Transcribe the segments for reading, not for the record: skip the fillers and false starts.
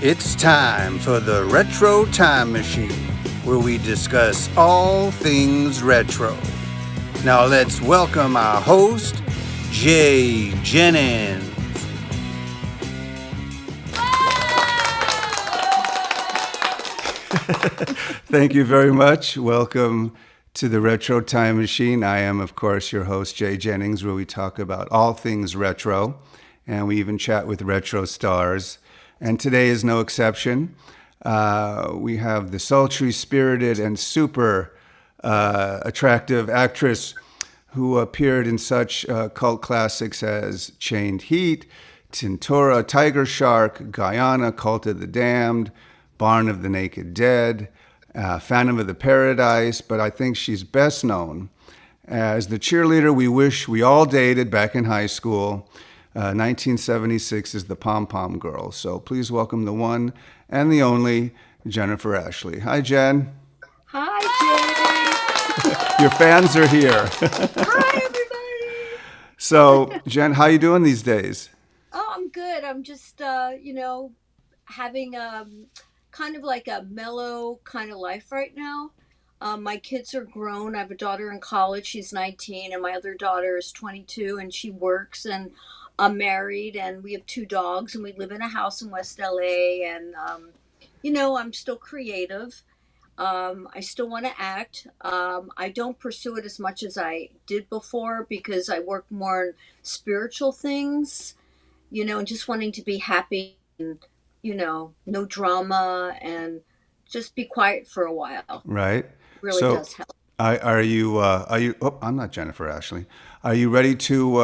It's time for the Retro Time Machine, where we discuss all things retro. Now let's welcome our host, Jay Jennings. Thank you very much. Welcome to the Retro Time Machine. I am, of course, your host, Jay Jennings, where we talk about all things retro, and we even chat with retro stars. And today is no exception. We have the sultry, spirited, and super attractive actress who appeared in such cult classics as Chained Heat, Tantura, Tiger Shark, Guyana, Cult of the Damned, Barn of the Naked Dead, Phantom of the Paradise, but I think she's best known as the cheerleader we wish we all dated back in high school. 1976 is the Pom Pom Girls. So please welcome the one and the only Jennifer Ashley. Hi, Jen. Hi, Your fans are here. Hi, everybody. So, Jen, how you doing these days? Oh, I'm good. I'm just, having kind of like a mellow kind of life right now. My kids are grown. I have a daughter in college. She's 19, and my other daughter is 22, and she works. And I'm married, and we have two dogs, and we live in a house in West LA. And I'm still creative. I still want to act. I don't pursue it as much as I did before because I work more on spiritual things, and just wanting to be happy and, no drama and just be quiet for a while. Right. Really So, does help. are you? Oh, I'm not Jennifer Ashley. Are you ready to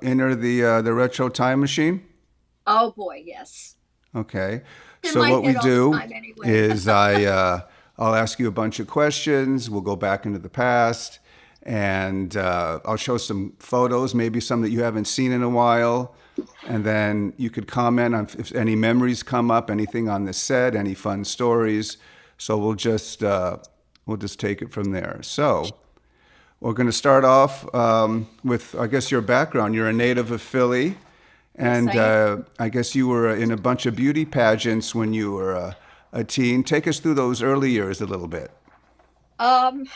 enter the retro time machine? Oh boy, yes. Okay. In So my what we head all the do time anyway. is I'll ask you a bunch of questions. We'll go back into the past, and I'll show some photos, maybe some that you haven't seen in a while, and then you could comment on if any memories come up, anything on the set, any fun stories. So we'll just take it from there. So we're going to start off with, I guess, your background. You're a native of Philly. Yes, And I am. I guess you were in a bunch of beauty pageants when you were a teen. Take us through those early years a little bit. Um,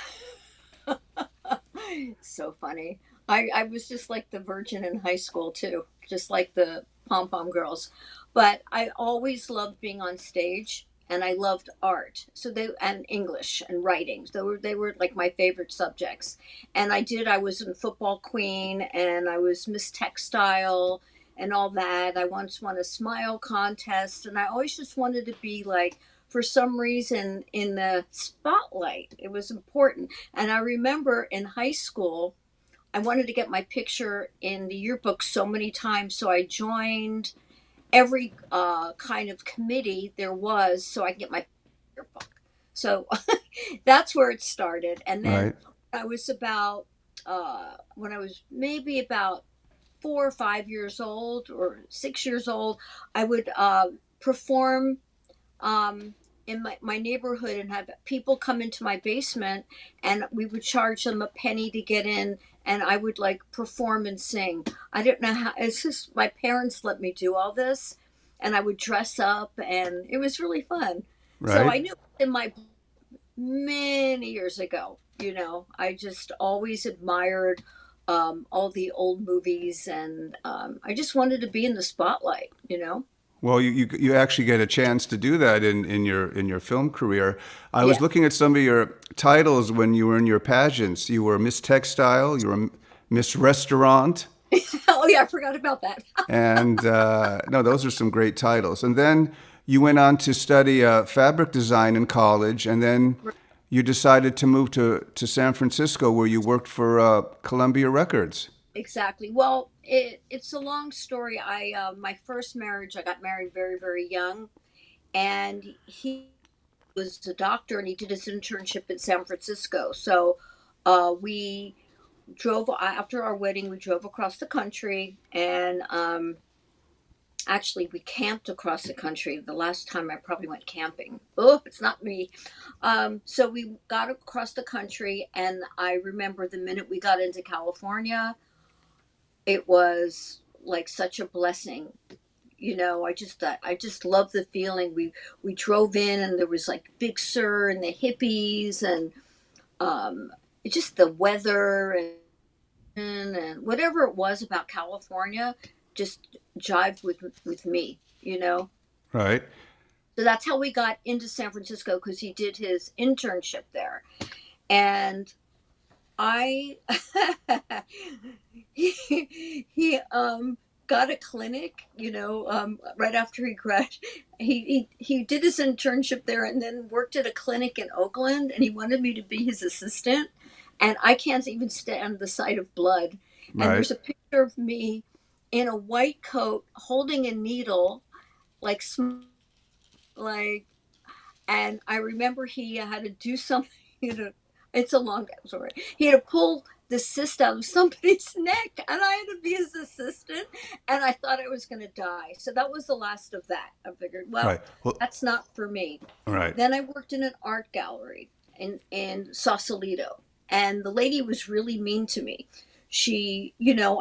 so funny. I was just like the virgin in high school too, just like the Pom Pom Girls. But I always loved being on stage and I loved art. So they and English and writing. They were like my favorite subjects. And I was in football queen and I was Miss Textile and all that. I once won a smile contest and I always just wanted to be like for some reason in the spotlight. It was important. And I remember in high school, I wanted to get my picture in the yearbook so many times. So I joined every kind of committee there was so I can get my yearbook. So that's where it started. And then Right. I was about, when I was maybe about 4 or 5 years old or 6 years old, I would perform in my neighborhood and have people come into my basement and we would charge them a penny to get in and I would like perform and sing. I don't know how, it's just my parents let me do all this and I would dress up and it was really fun. So Right. I knew in my many years ago, I just always admired all the old movies and I just wanted to be in the spotlight. Well, you actually get a chance to do that in your film career. I was Yeah. looking at some of your titles when you were in your pageants. You were Miss Textile, you were Miss Restaurant, Oh yeah, I forgot about that. and no, those are some great titles. And then you went on to study fabric design in college, and then you decided to move to San Francisco, where you worked for Columbia Records. Exactly. Well, it's a long story. My first marriage, I got married very, very young, and he was a doctor, and he did his internship in San Francisco. So, we drove after our wedding. We drove across the country, and actually, we camped across the country. The last time I probably went camping. Oh, it's not me. So we got across the country, and I remember the minute we got into California, it was like such a blessing. I just love the feeling. We drove in and there was like Big Sur and the hippies and um, just the weather and whatever it was about California just jived with me. Right. So that's how we got into San Francisco because he did his internship there. And I he got a clinic, right after he graduated. He did his internship there and then worked at a clinic in Oakland, and he wanted me to be his assistant. And I can't even stand the sight of blood. And Right. there's a picture of me in a white coat holding a needle, like like and I remember he had to do something. You know, it's a long story. He had to pull the cyst out of somebody's neck, and I had to be his assistant. And I thought I was going to die. So that was the last of that. I figured, well, Right. Well, that's not for me. right. Then I worked in an art gallery in Sausalito, and the lady was really mean to me.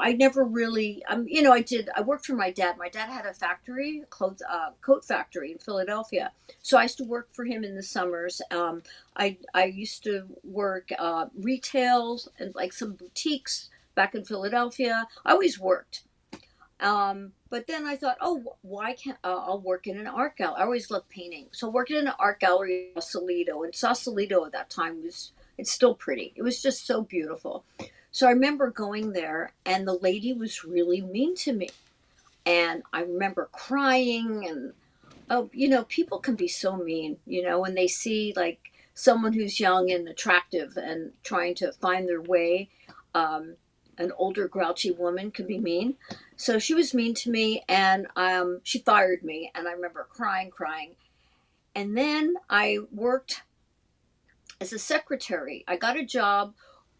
I never really, I worked for my dad. My dad had a factory, coat factory in Philadelphia. So I used to work for him in the summers. I used to work retails and like some boutiques back in Philadelphia. I always worked. But then I thought, oh, why can't I'll work in an art gallery? I always loved painting, so working in an art gallery in Sausalito. And Sausalito at that time it's still pretty. It was just so beautiful. So I remember going there, and the lady was really mean to me, and I remember crying. And oh, people can be so mean, when they see like someone who's young and attractive and trying to find their way. Um, an older, grouchy woman can be mean. So she was mean to me, and she fired me. And I remember crying, crying. And then I worked as a secretary. I got a job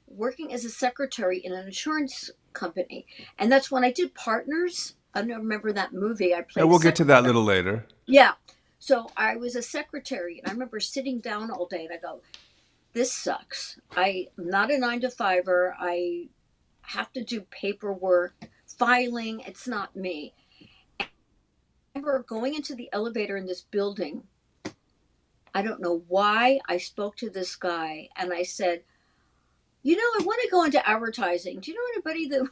working as a secretary in an insurance company. And that's when I did Partners. I don't remember that movie. I And played a we'll get to that a secretary. little later. Yeah. So I was a secretary, and I remember sitting down all day, and I go, this sucks. I'm not a 9 to 5er. I have to do paperwork, filing. It's not me. I remember going into the elevator in this building. I don't know why I spoke to this guy, and I said, I want to go into advertising. Do you know anybody that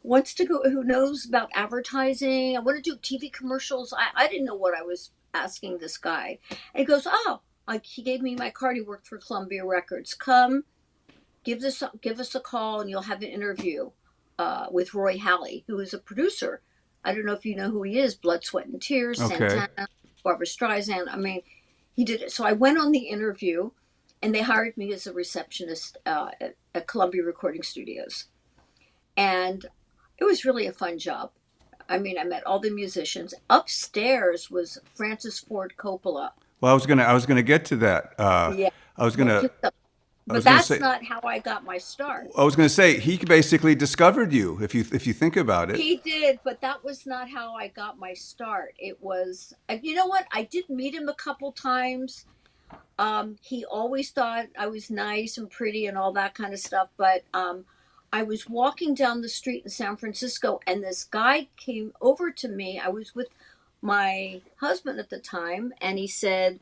wants to go, who knows about advertising? I want to do TV commercials. I didn't know what I was asking this guy. And he goes, oh, like he gave me my card. He worked for Columbia Records. Come, give us a call, and you'll have an interview with Roy Halley, who is a producer. I don't know if you know who he is. Blood, Sweat, and Tears, Okay. Santana, Barbara Streisand. I mean, he did it. So I went on the interview, and they hired me as a receptionist at Columbia Recording Studios, and it was really a fun job. I mean, I met all the musicians. Upstairs was Francis Ford Coppola. Well, I was gonna get to that. Yeah, I was well, gonna I but was gonna that's say not how I got my start. I was gonna say he basically discovered you if you think about it. He did, but that was not how I got my start. It was, you know what? I did meet him a couple times. He always thought I was nice and pretty and all that kind of stuff. But I was walking down the street in San Francisco, and this guy came over to me. I was with my husband at the time, and he said,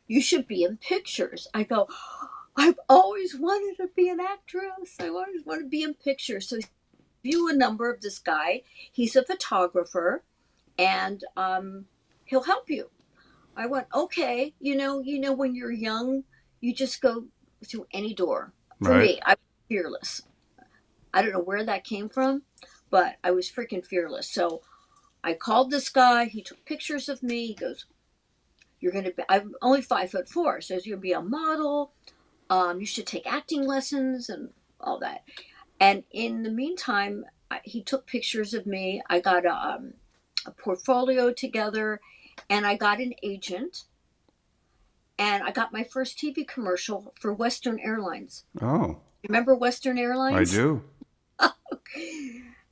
"You should be in pictures." I go, "I've always wanted to be an actress. I always want to be in pictures." So view a number of this guy. He's a photographer, and he'll help you. I went, okay. When you're young, you just go through any door. For Right. me, I was fearless. I don't know where that came from, but I was freaking fearless. So I called this guy. He took pictures of me. He goes, "You're gonna be. I'm only 5'4", so you're gonna be a model. You should take acting lessons and all that." And in the meantime, he took pictures of me. I got a portfolio together, and I got an agent, and I got my first TV commercial for Western Airlines. Oh, Remember Western I Airlines? do.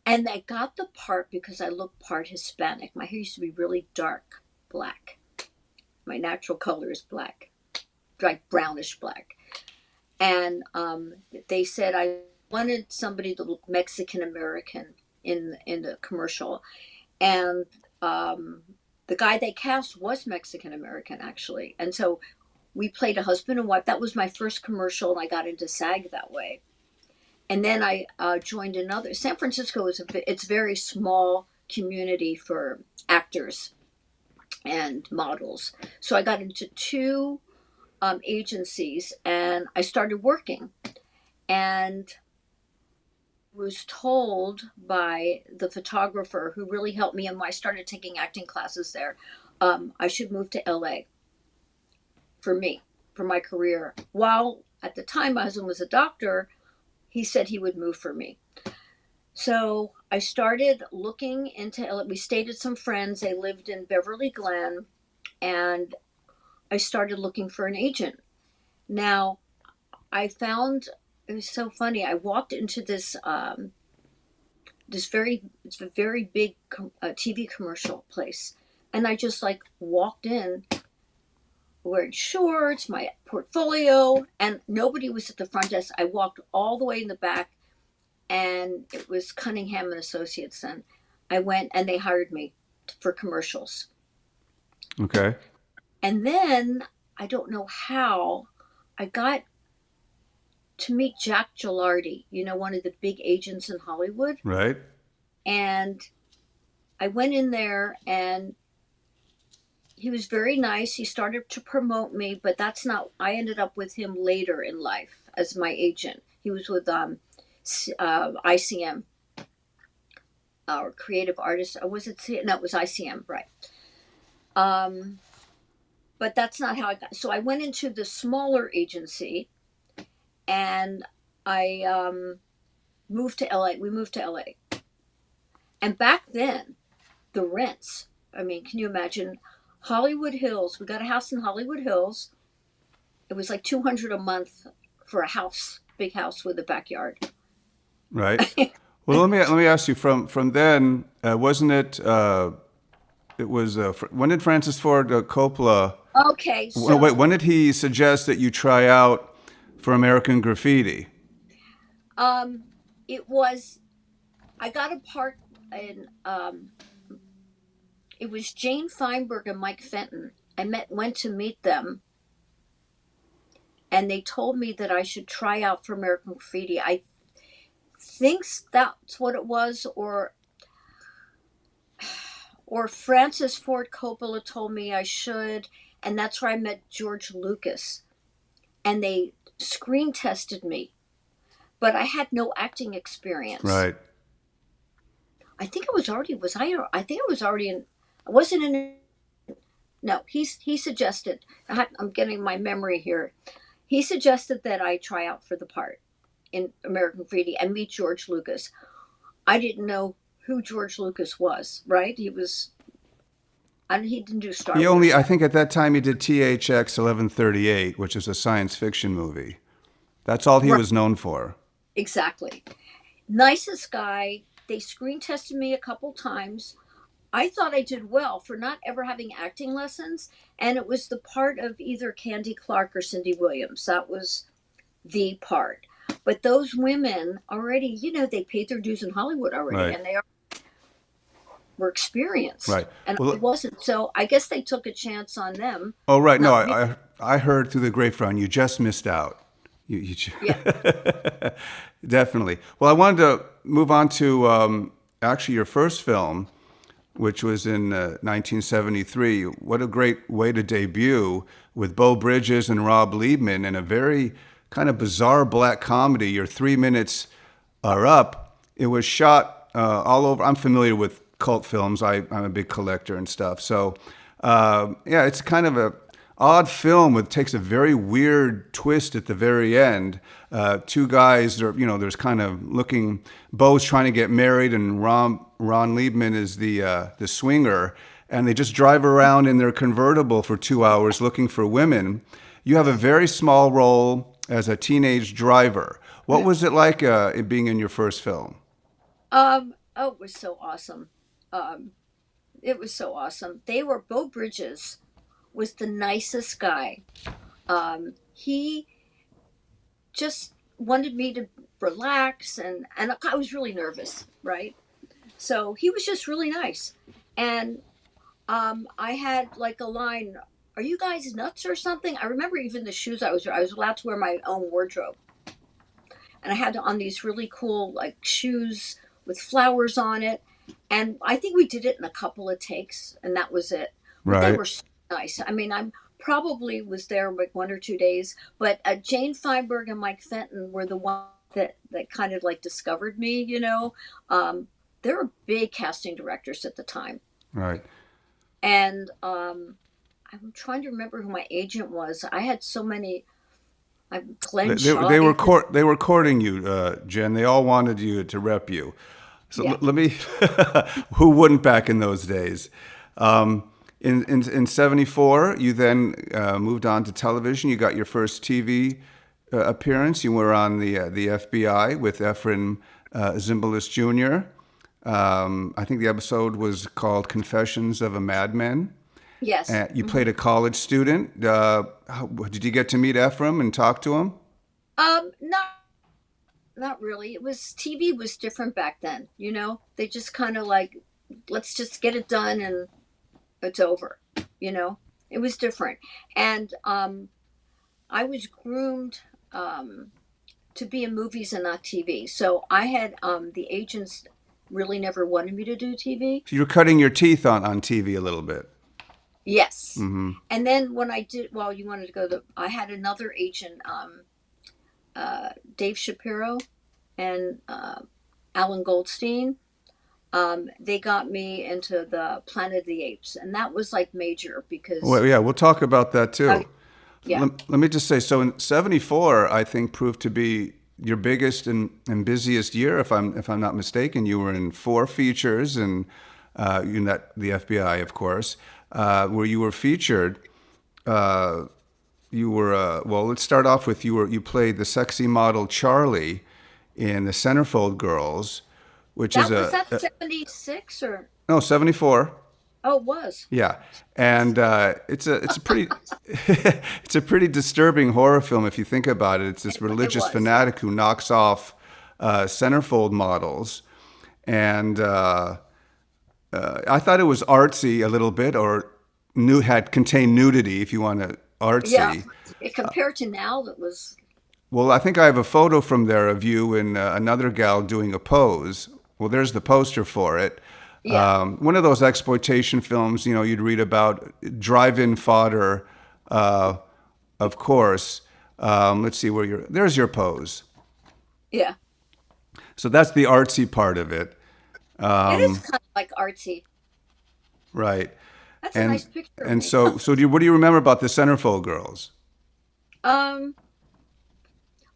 And I got the part because I look part Hispanic. My hair used to be really dark black. My natural color is black, like brownish black. And they said I wanted somebody to look Mexican American in the commercial, and um, the guy they cast was Mexican American, actually. And so we played a husband and wife. That was my first commercial, and I got into SAG that way. And then I joined another. San Francisco is it's very small community for actors and models. So I got into two agencies, and I started working. And was told by the photographer who really helped me, and I started taking acting classes there. I should move to LA for me, for my career. While at the time my husband was a doctor, he said he would move for me. So I started looking into LA. We stayed at some friends. They lived in Beverly Glen, and I started looking for an agent. Now I found it was so funny. I walked into it's a very big TV commercial place, and I just like walked in wearing shorts, my portfolio, and nobody was at the front desk. I walked all the way in the back, and it was Cunningham and Associates. And I went, and they hired me for commercials. Okay. And then I don't know how I got to meet Jack Gilardi, one of the big agents in Hollywood. Right. And I went in there, and he was very nice. He started to promote me, but that's not. I ended up with him later in life as my agent. He was with ICM, or Creative Artists. Or was it? No, it was ICM, right? Um, but that's not how I got. So I went into the smaller agency, and I moved to LA. We moved to LA, and back then, the rents. I mean, can you imagine? Hollywood Hills. We got a house in Hollywood Hills. It was like 200 a month for a house, big house with a backyard. Right. Well, let me ask you from then. Wasn't it? It was. When did Francis Ford Coppola? Okay, Wait. so When did he suggest that you try out for American Graffiti? um, it was I got a part in it was Jane Feinberg and Mike Fenton. I went to meet them, and they told me that I should try out for American Graffiti. I think that's what it was, or Francis Ford Coppola told me I should, and that's where I met George Lucas, and they screen tested me, but I had no acting experience. Right. I think it was already was I think it was already in. I wasn't in. No, he suggested. I'm getting my memory here. He suggested that I try out for the part in American Graffiti and meet George Lucas. I didn't know who George Lucas was. Right? He was. And he didn't do Star He Wars only. I yet. think at that time he did THX 1138, which is a science fiction movie. That's all he Right. was known for. Exactly. Nicest guy. They screen tested me a couple times. I thought I did well for not ever having acting lessons, and it was the part of either Candy Clark or Cindy Williams. That was the part. But those women already, they paid their dues in Hollywood already, Right. and were experienced, Right. and I Well. wasn't. So I guess they took a chance on them, Oh, right. No, not me. I heard through the grapevine. You just missed out. Yeah. Definitely. Well, I wanted to move on to actually your first film, which was in 1973. What a great way to debut with Beau Bridges and Rob Liebman in a very kind of bizarre black comedy. Your 3 minutes are up. It was shot all over. I'm familiar with cult films. I'm a big collector and stuff. So, yeah, it's kind of a odd film with takes a very weird twist at the very end. Two guys, there's kind of looking. Bo's trying to get married, and Ron Liebman is the swinger, and they just drive around in their convertible for 2 hours looking for women. You have a very small role as a teenage driver. What was it like it being in your first film? Oh, it was so awesome. Um, it was so awesome. Beau Bridges was the nicest guy. He just wanted me to relax, and I was really nervous, right? So he was just really nice. And I had like a line, "Are you guys nuts or something?" I remember even the shoes I was allowed to wear my own wardrobe, and I had on these really cool like shoes with flowers on it, and I think we did it in a couple of takes, and that was it. But they Right. were so nice. I mean, I'm probably was there like 1 or 2 days, but Jane Feinberg and Mike Fenton were the ones that kind of like discovered me. They were big casting directors at the time, Right. and I'm trying to remember who my agent was. I had so many. I'm Glenn Shaw agent. They were courting you, Jen. They all wanted you to rep you. So Yeah. let me, who wouldn't back in those days? In '74, you then moved on to television. You got your first TV appearance. You were on the FBI with Efren Zimbalist Jr. I think the episode was called "Confessions of a Madman." Yes. You Hmm. played a college student. Did you get to meet Ephraim and talk to him? Not really. It was TV was different back then. They just kind of like, let's just get it done and it's over. You know, it was different, and I was groomed to be in movies and not TV. So I had the agents really never wanted me to do TV. So you're cutting your teeth on TV a little bit. Yes. Hmm. And then when I did, well, you wanted to go to, I had another agent, Dave Shapiro and Alan Goldstein. They got me into the Planet of the Apes, and that was like major because, Well, yeah, we'll talk about that uh, too. yeah, Let me just say, so in '74, I think proved to be your biggest and busiest year, if I'm not mistaken. You were in 4 features, and you that the FBI, of course, where you were featured. Uh, you were well. Let's start off with you played the sexy model Charlie in the Centerfold Girls, which is that was that 76 or no '74. oh, it was. Yeah, and it's a pretty it's a pretty disturbing horror film if you think about it. It's this It religious was. fanatic who knocks off centerfold models, and I thought it was artsy a little bit, or had contained nudity if you want to Yeah, artsy. compared to now, that was. Well, I think I have a photo from there of you and another gal doing a pose. Well, there's the poster for it. Yeah. One of those exploitation films, you'd read about drive-in fodder, uh, of course. Let's see where there's your pose. Yeah. So that's the artsy part of it, It is kind of like artsy. right? That's a And nice picture of and me. what do you remember about the Centerfold Girls? um,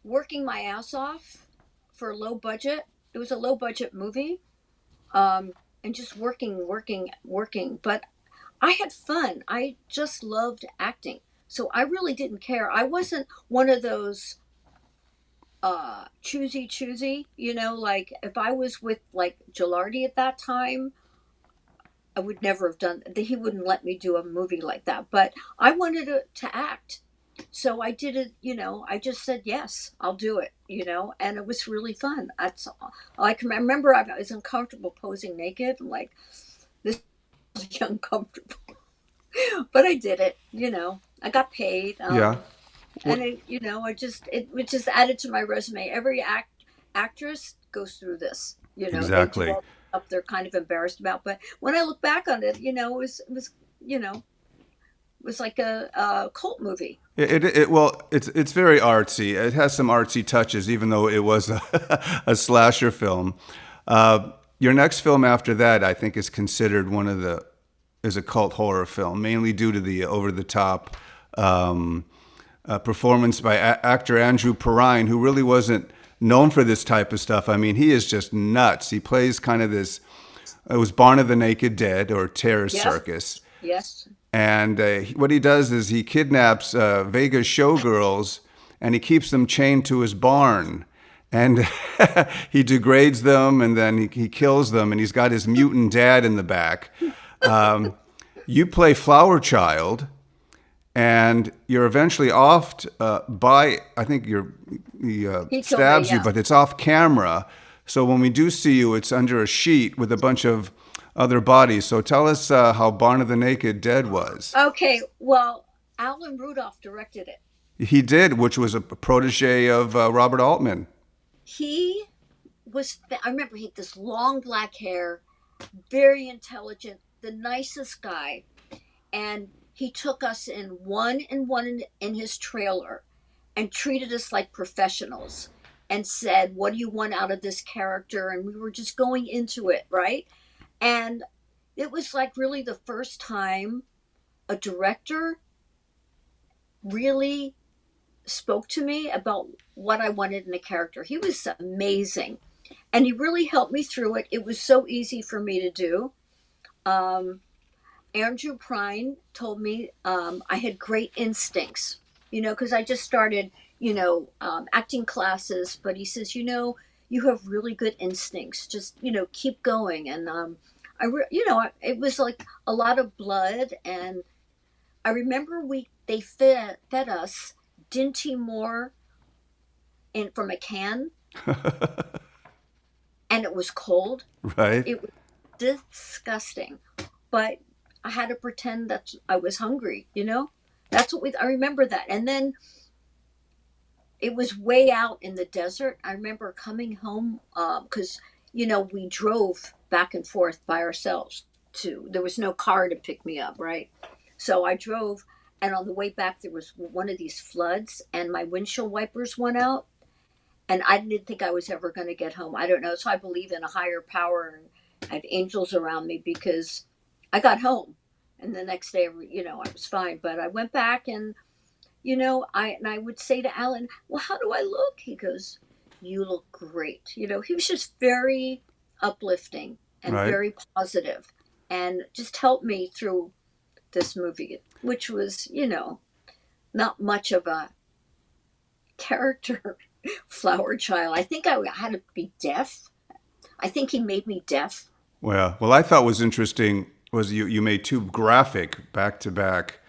Working my ass off for a low budget. It was a low budget movie. And just working, working, working. But I had fun. I just loved acting. So I really didn't care. I wasn't one of those choosy, like if I was with like Gilardi at that time, I would never have done he wouldn't let me do a movie like that. But I wanted to act. So I did it, I just said yes, I'll do it, and it was really fun. That's all I can remember. I was uncomfortable posing naked. I'm like, this is uncomfortable. But I did it, I got paid. Yeah. And What, it just added to my resume. Every actress goes through this. They do exactly. all the stuff they're kind of embarrassed about. But when I look back on it, it was you know it was like a cult movie. Well, it's very artsy. It has some artsy touches, even though it was a slasher film. Your next film after that, I think, is considered is a cult horror film, mainly due to the over the top performance by actor Andrew Perrine, who really wasn't known for this type of stuff. I mean, he is just nuts. He plays kind of this. It was Barn of the Naked Dead or Terror Yes, Circus. yes, And what he does is he kidnaps Vegas showgirls and he keeps them chained to his barn. And he degrades them and then he kills them. And he's got his mutant dad in the back. Um, you play Flower Child, and you're eventually offed by, I think he he killed me. stabs you, Yeah, but it's off camera. So when we do see you, it's under a sheet with a bunch of other bodies. So tell us how Barn of the Naked Dead was. Okay, well, Alan Rudolph directed it. He did, which was a protege of Robert Altman. He I remember he had this long black hair, very intelligent, the nicest guy. And he took us in his trailer and treated us like professionals and said, "What do you want out of this character?" And we were just going into it, right? And it was like really the first time a director really spoke to me about what I wanted in a character. He was amazing. And he really helped me through it. It was so easy for me to do. Um, Andrew Prine told me I had great instincts, because I just started, acting classes. But he says, you have really good instincts. Just, keep going. And it was like a lot of blood. And I remember they fed us Dinty Moore from a can, and it was cold. Right? It was disgusting, but I had to pretend that I was hungry. That's what I remember that. And then it was way out in the desert. I remember coming home because, we drove back and forth by ourselves there was no car to pick me up, right? So I drove, and on the way back, there was one of these floods, and my windshield wipers went out. And I didn't think I was ever going to get home. I don't know. So I believe in a higher power, and I have angels around me, because I got home, and the next day, I was fine. But I went back, and I would say to Alan, "Well, how do I look?" He goes, "You look great." He was just very uplifting and Right? very positive, and just helped me through this movie, which was, not much of a character flower child. I think I had to be deaf. I think he made me deaf. Well, I thought was interesting was you made two graphic back to back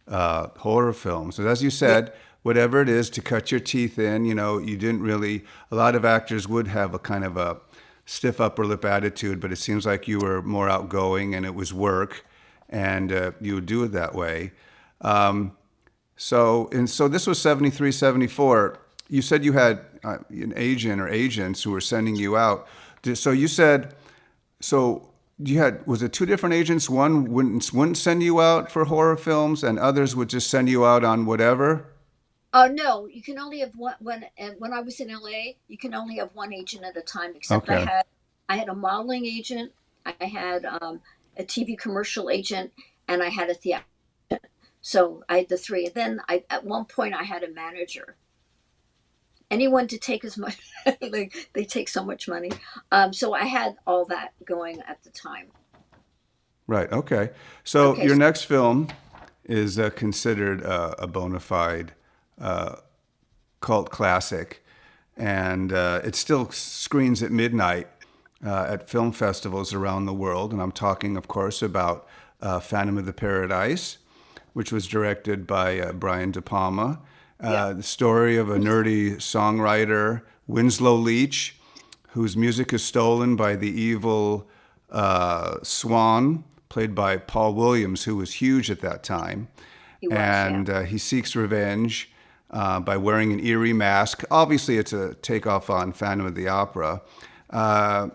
horror films. And as you Yeah. said, whatever it is to cut your teeth in, you didn't really. A lot of actors would have a kind of a stiff upper lip attitude, but it seems like you were more outgoing, and it was work, and you would do it that way. So this was 73, 74. You said you had an agent or agents who were sending you out. So you said, so you had, was it two different agents? One wouldn't send you out for horror films, and others would just send you out on whatever? Oh no, you can only have one. When I was in LA, you can only have one agent at a time. Except I Okay. had I had a modeling agent, I had a TV commercial agent, and I had a theater. So I had the three. And then at one point I had a manager. Anyone to take as much, they take so much money. So I had all that going at the time. Right. Okay. So Okay, your so next film is considered a bona fide cult classic, and it still screens at midnight at film festivals around the world. And I'm talking, of course, about Phantom of the Paradise, which was directed by Brian De Palma. yeah, The story of a nerdy songwriter, Winslow Leach, whose music is stolen by the evil Swan, played by Paul Williams, who was huge at that time. he was, yeah. And he seeks revenge by wearing an eerie mask. Obviously, it's a takeoff on Phantom of the Opera. Uh,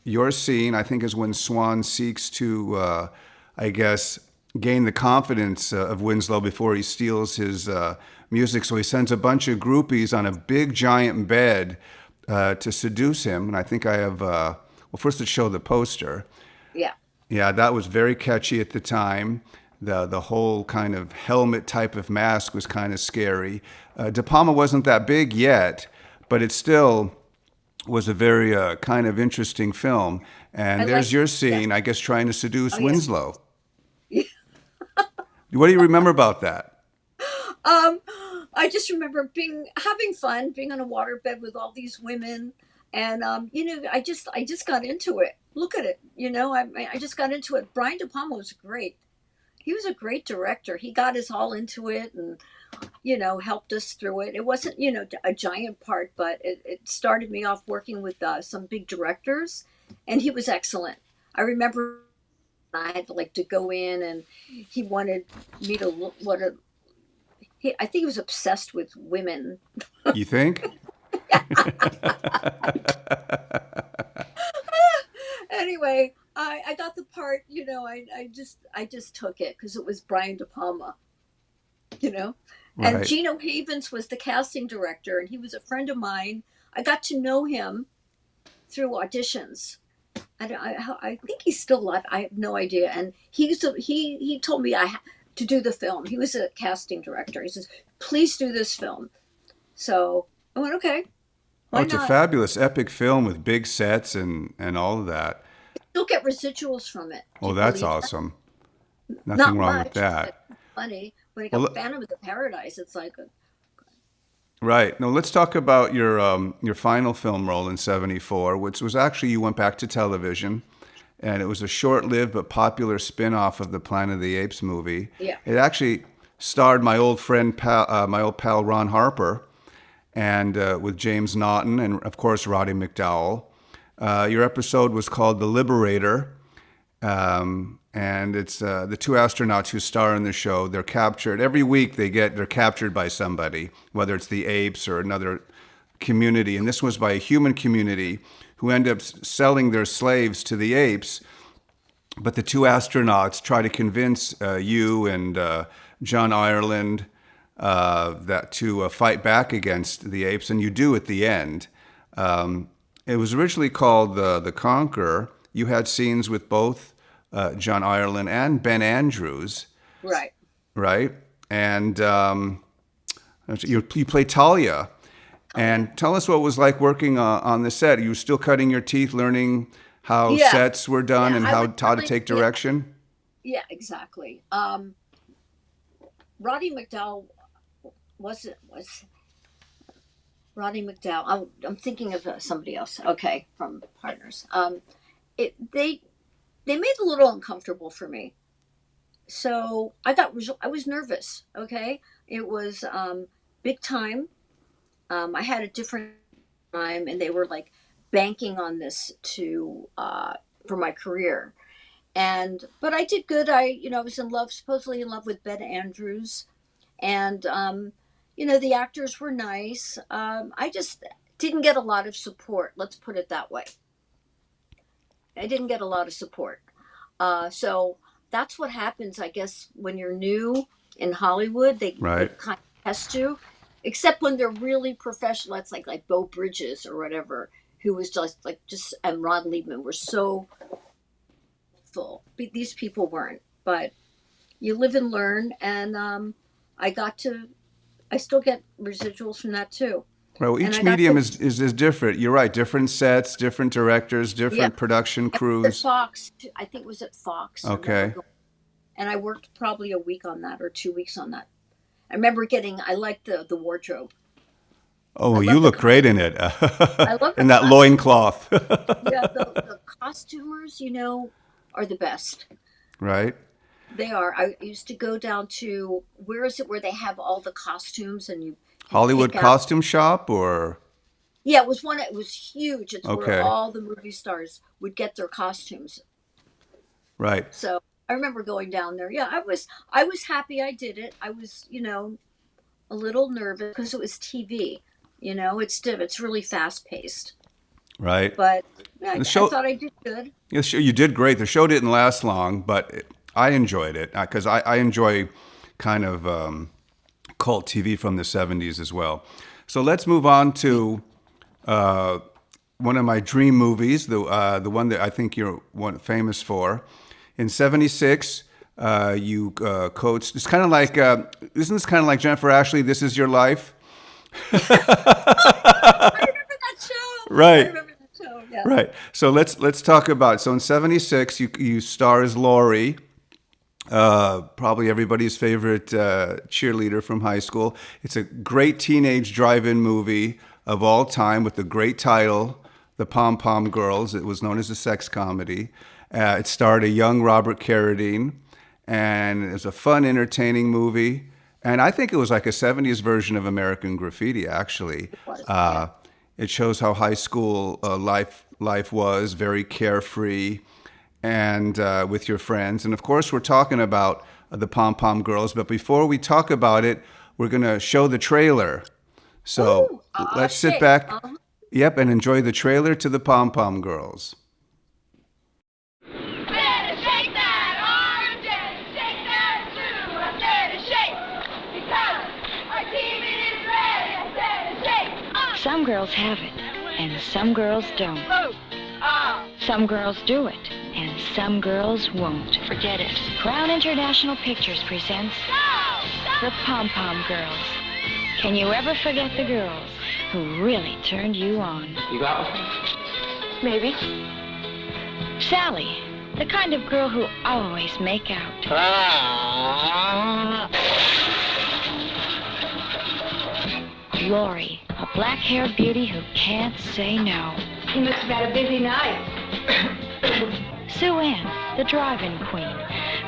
your scene, I think, is when Swan seeks to, I guess, gain the confidence of Winslow before he steals his music. So he sends a bunch of groupies on a big giant bed to seduce him. And I think I have, well, first to show the poster. Yeah. Yeah, that was very catchy at the time. The whole kind of helmet type of mask was kind of scary. De Palma wasn't that big yet, but it still was a very kind of interesting film. I And like, there's your yeah. scene, I guess, trying to seduce Oh yeah. Winslow. What do you remember about that? Um, I just remember having fun, being on a waterbed with all these women, and I just got into it. Look at it, I just got into it. Brian De Palma was great. He was a great director. He got us all into it, and helped us through it. It wasn't a giant part, but it started me off working with some big directors, and he was excellent. I remember I had to like to go in, and he wanted me to look what a I think he was obsessed with women. You think? Anyway, I got the part. I just took it because it was Brian De Palma. You know, and Right. Gino Havens was the casting director, and he was a friend of mine. I got to know him through auditions. I think he's still alive. I have no idea. And he told me to do the film. He was a casting director. He says, "Please do this film." So I went, "Okay, Oh, why it's a not?" fabulous epic film with big sets and all of that. Still get residuals from it. Do Oh, you that's believe that? awesome. Nothing Not wrong with much, but that. funny. When I got Well, Phantom of the Paradise, it's like, right. Now let's talk about your final film role in '74, which was actually you went back to television, and it was a short-lived but popular spin-off of the Planet of the Apes movie. yeah, It actually starred my old pal Ron Harper, and with James Naughton and of course Roddy McDowell. Your episode was called "The Liberator," and it's the two astronauts who star in the show. They're captured every week. They're captured by somebody, whether it's the apes or another community. And this was by a human community who end up selling their slaves to the apes. But the two astronauts try to convince you and John Ireland that to fight back against the apes, and you do at the end. It was originally called the Conqueror. You had scenes with both John Ireland and Ben Andrews, right. right? And you play Talia. Oh yeah, And tell us what it was like working on the set. You were still cutting your teeth, learning how yeah, sets were done yeah. and I was how to really, take yeah, direction. yeah, exactly. Roddy McDowell was Roddy McDowell. I'm thinking of somebody else. Okay, from Partners. It they made it a little uncomfortable for me. So I was nervous. Okay, it was big time. I had a different time, and they were like banking on this to for my career. And but I did good. I was in love, supposedly in love with Ben Andrews, and the actors were nice. I just didn't get a lot of support. Let's put it that way. I didn't get a lot of support. So that's what happens, I guess, when you're new in Hollywood. They Right. kind of test you, except when they're really professional. It's like Bo Bridges or whatever, who was just and Ron Liebman were so full. These people weren't, but you live and learn, and I got to. I still get residuals from that too, Right. Well, and each I got medium to. is different. You're right. Different sets, different directors, Yeah, different production I was at crews. Fox. I think it was at Fox. I remember Okay. going, and I worked probably a week on that or 2 weeks on that. I remember getting. I liked the wardrobe. Oh, I well, you love the look great in costume. it. I love the In that costume. loincloth. Yeah, the costumers, are the best. Right. They are. I used to go down to where is it where they have all the costumes and you can Hollywood pick out. costume shop or Yeah, it was one. It was huge. It's where okay. all the movie stars would get their costumes. Right. So I remember going down there. Yeah, I was happy I did it. I was a little nervous because it was TV. It's really fast paced. Right. But yeah, The I show thought I did good. Yeah, sure, you did great. The show didn't last long, but I enjoyed it because I enjoy kind of cult TV from the '70s as well. So let's move on to uh, one of my dream movies, the one that I think you're famous for. In '76, you coached. It's kind of like isn't this kind of like Jennifer Ashley? This Is Your Life, I remember that show. I right? remember that show. Yeah. Right. So let's talk about. So in '76, you star as Laurie, probably everybody's favorite cheerleader from high school. It's a great teenage drive-in movie of all time with a great title, The Pom Pom Girls. It was known as a sex comedy. It starred a young Robert Carradine, and it was a fun, entertaining movie. And I think it was like a '70s version of American Graffiti, actually. It was. Yeah. Uh, it shows how high school life was very carefree, and with your friends. And of course, we're talking about the Pom Pom Girls. But before we talk about it, we're going to show the trailer. So Ooh, let's sit shake. back, yep, and enjoy the trailer to the Pom Pom Girls. Better shake that orange and shake that blue. I said to shake because our team is ready. I said to shake. Some girls have it, and some girls don't. Some girls do it, and some girls won't. Forget it. Crown International Pictures presents the Pom Pom Girls. Can you ever forget the girls who really turned you on? You got one? Maybe. Sally, the kind of girl who always make out. Lori, a black-haired beauty who can't say no. You must have had a busy night. Sue Ann, the drive-in queen,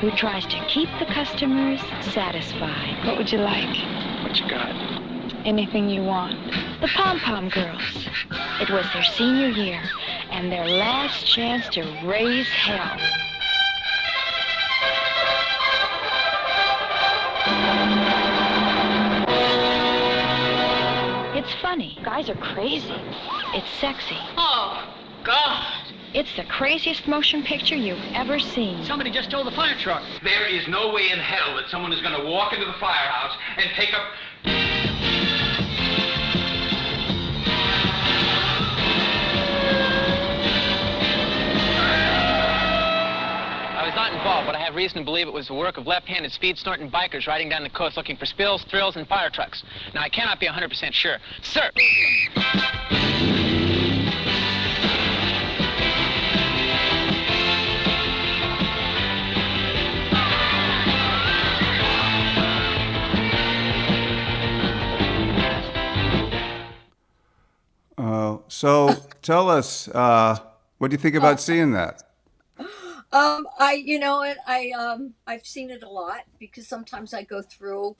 who tries to keep the customers satisfied. What would you like? What you got? Anything you want. The Pom Pom Girls. It was their senior year and their last chance to raise hell. It's funny. Guys are crazy. It's sexy. Oh, God. It's the craziest motion picture you've ever seen. Somebody just stole the fire truck. There is no way in hell that someone is going to walk into the firehouse and take up... I was not involved, but I have reason to believe it was the work of left-handed speed-snorting bikers riding down the coast looking for spills, thrills, and fire trucks. Now, I cannot be 100% sure. Sir! So tell us, what do you think about seeing that? You know what, I've seen it a lot because sometimes I go through,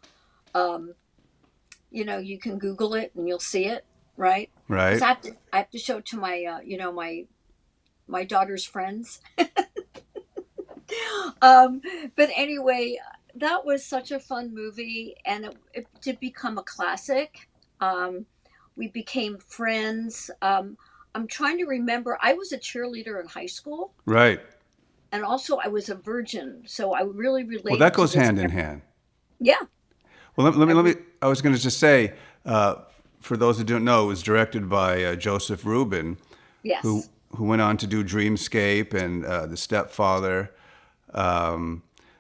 you can Google it and you'll see it, right? 'Cause Right. I have to show it to my, my daughter's friends. But anyway, that was such a fun movie, and it did become a classic. We became friends. I'm trying to remember. I was a cheerleader in high school, Right. and also I was a virgin, so I really relate. Well, that to goes this. hand in hand. Yeah, Well, let me. I was going to just say, for those who don't know, it was directed by Joseph Rubin, yes, who went on to do Dreamscape and The Stepfather.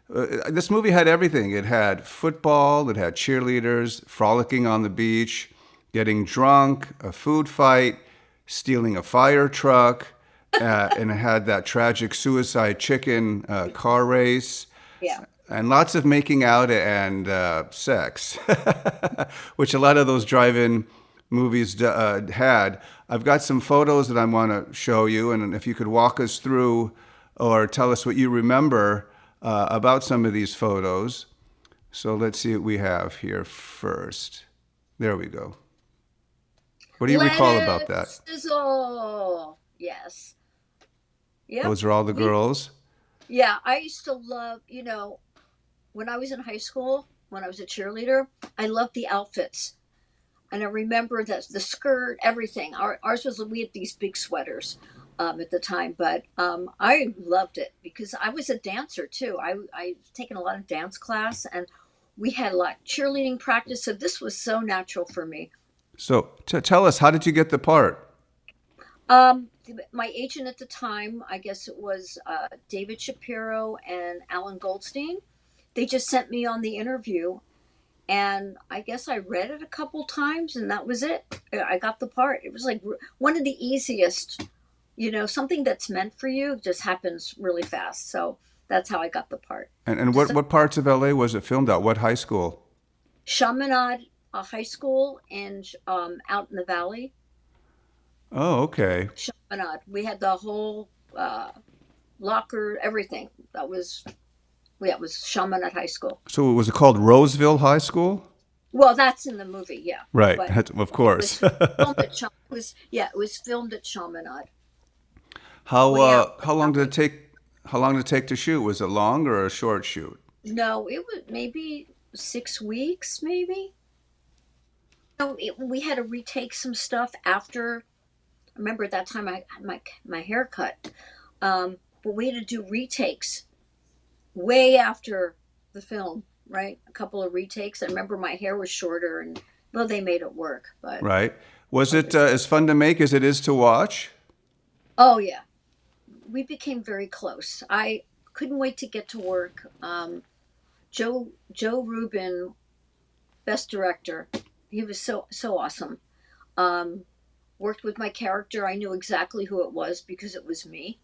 This movie had everything. It had football. It had cheerleaders, frolicking on the beach, getting drunk, a food fight, stealing a fire truck, and it had that tragic suicide chicken car race. yeah. And lots of making out and sex, which a lot of those drive-in movies had. I've got some photos that I want to show you, and if you could walk us through or tell us what you remember about some of these photos. So let's see what we have here first. There we go. What do you recall about that? Sizzle. Yes. Yeah. Those are all the girls? Yeah, I used to love, when I was in high school, when I was a cheerleader, I loved the outfits. And I remember that the skirt, everything. Ours was, we had these big sweaters at the time, but I loved it because I was a dancer too. I've taken a lot of dance class, and we had a lot of cheerleading practice. So this was so natural for me. So tell us, how did you get the part? My agent at the time, I guess it was David Shapiro and Alan Goldstein. They just sent me on the interview, and I guess I read it a couple times, and that was it. I got the part. It was like one of the easiest, something that's meant for you just happens really fast. So that's how I got the part. And what parts of LA was it filmed at? What high school? Chaminade High School and out in the valley. Oh, okay. Chaminade. We had the whole locker, everything. It was Chaminade High School. So was it called Roseville High School? Well, that's in the movie, yeah. Right, But of course. it was filmed at Chaminade. How Way out. how long did it take How long did it take to shoot? Was it long or a short shoot? No, it was maybe 6 weeks, maybe. No, we had to retake some stuff after. I remember at that time I had my hair cut, but we had to do retakes way after the film, right? A couple of retakes. I remember my hair was shorter, and well, they made it work. But Right. Was it as fun to make as it is to watch? oh yeah, we became very close. I couldn't wait to get to work. Joe Rubin, best director. He was so awesome. Um, Worked with my character. I knew exactly who it was because it was me.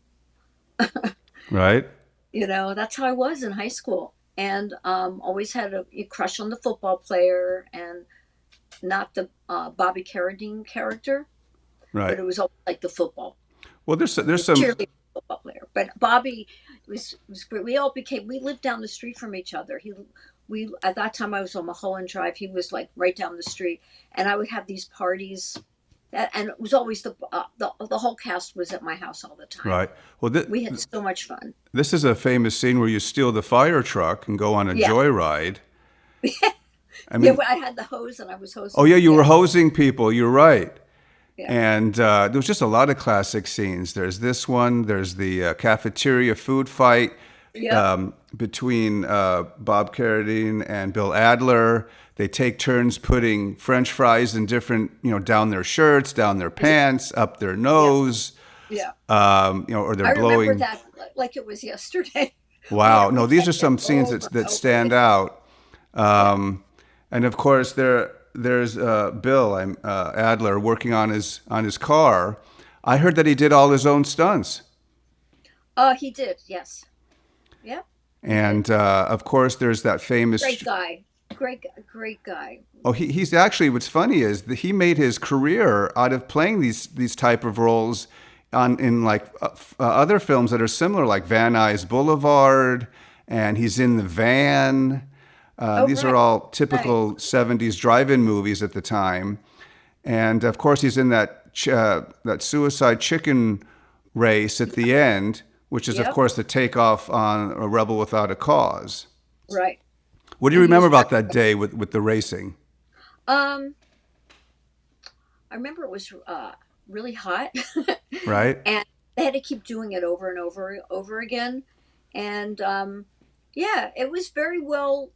Right. That's how I was in high school, and always had a crush on the football player, and not the Bobby Carradine character, but Right. it was always like the football Well, there's some. cheerleading football player. But Bobby was great. We lived down the street from each other. We at that time I was on Mulholland Drive. He was like right down the street, and I would have these parties. And it was always the whole cast was at my house all the time. Right. Well, We had so much fun. this is a famous scene where you steal the fire truck and go on a Yeah. joyride. I Yeah, mean, I had the hose and I was hosing. oh yeah, you were hosing people. You're right. Yeah. And there was just a lot of classic scenes. There's this one. There's the cafeteria food fight Yeah. between Bob Carradine and Bill Adler. They take turns putting French fries in different, down their shirts, down their pants, up their nose, Yeah. or they're I blowing. remember that like it was yesterday. Wow. Yeah, No, we these are kept some it scenes over that and stand over. out. And of course, there's Bill Adler working on his car. I heard that he did all his own stunts. He did, yes. Yep. And of course, there's that famous. Great guy. Great guy. Oh, he's actually. What's funny is that he made his career out of playing these type of roles in like other films that are similar, like Van Nuys Boulevard, and he's in The Van. These are right. all typical '70s drive-in movies at the time, and of course he's in that suicide chicken race at the end, which is of Yep. course the takeoff on A Rebel Without a Cause. Right. What do you And he remember was about that day with the racing? Um I remember it was really hot. Right? And they had to keep doing it over and over again. And yeah, it was very well.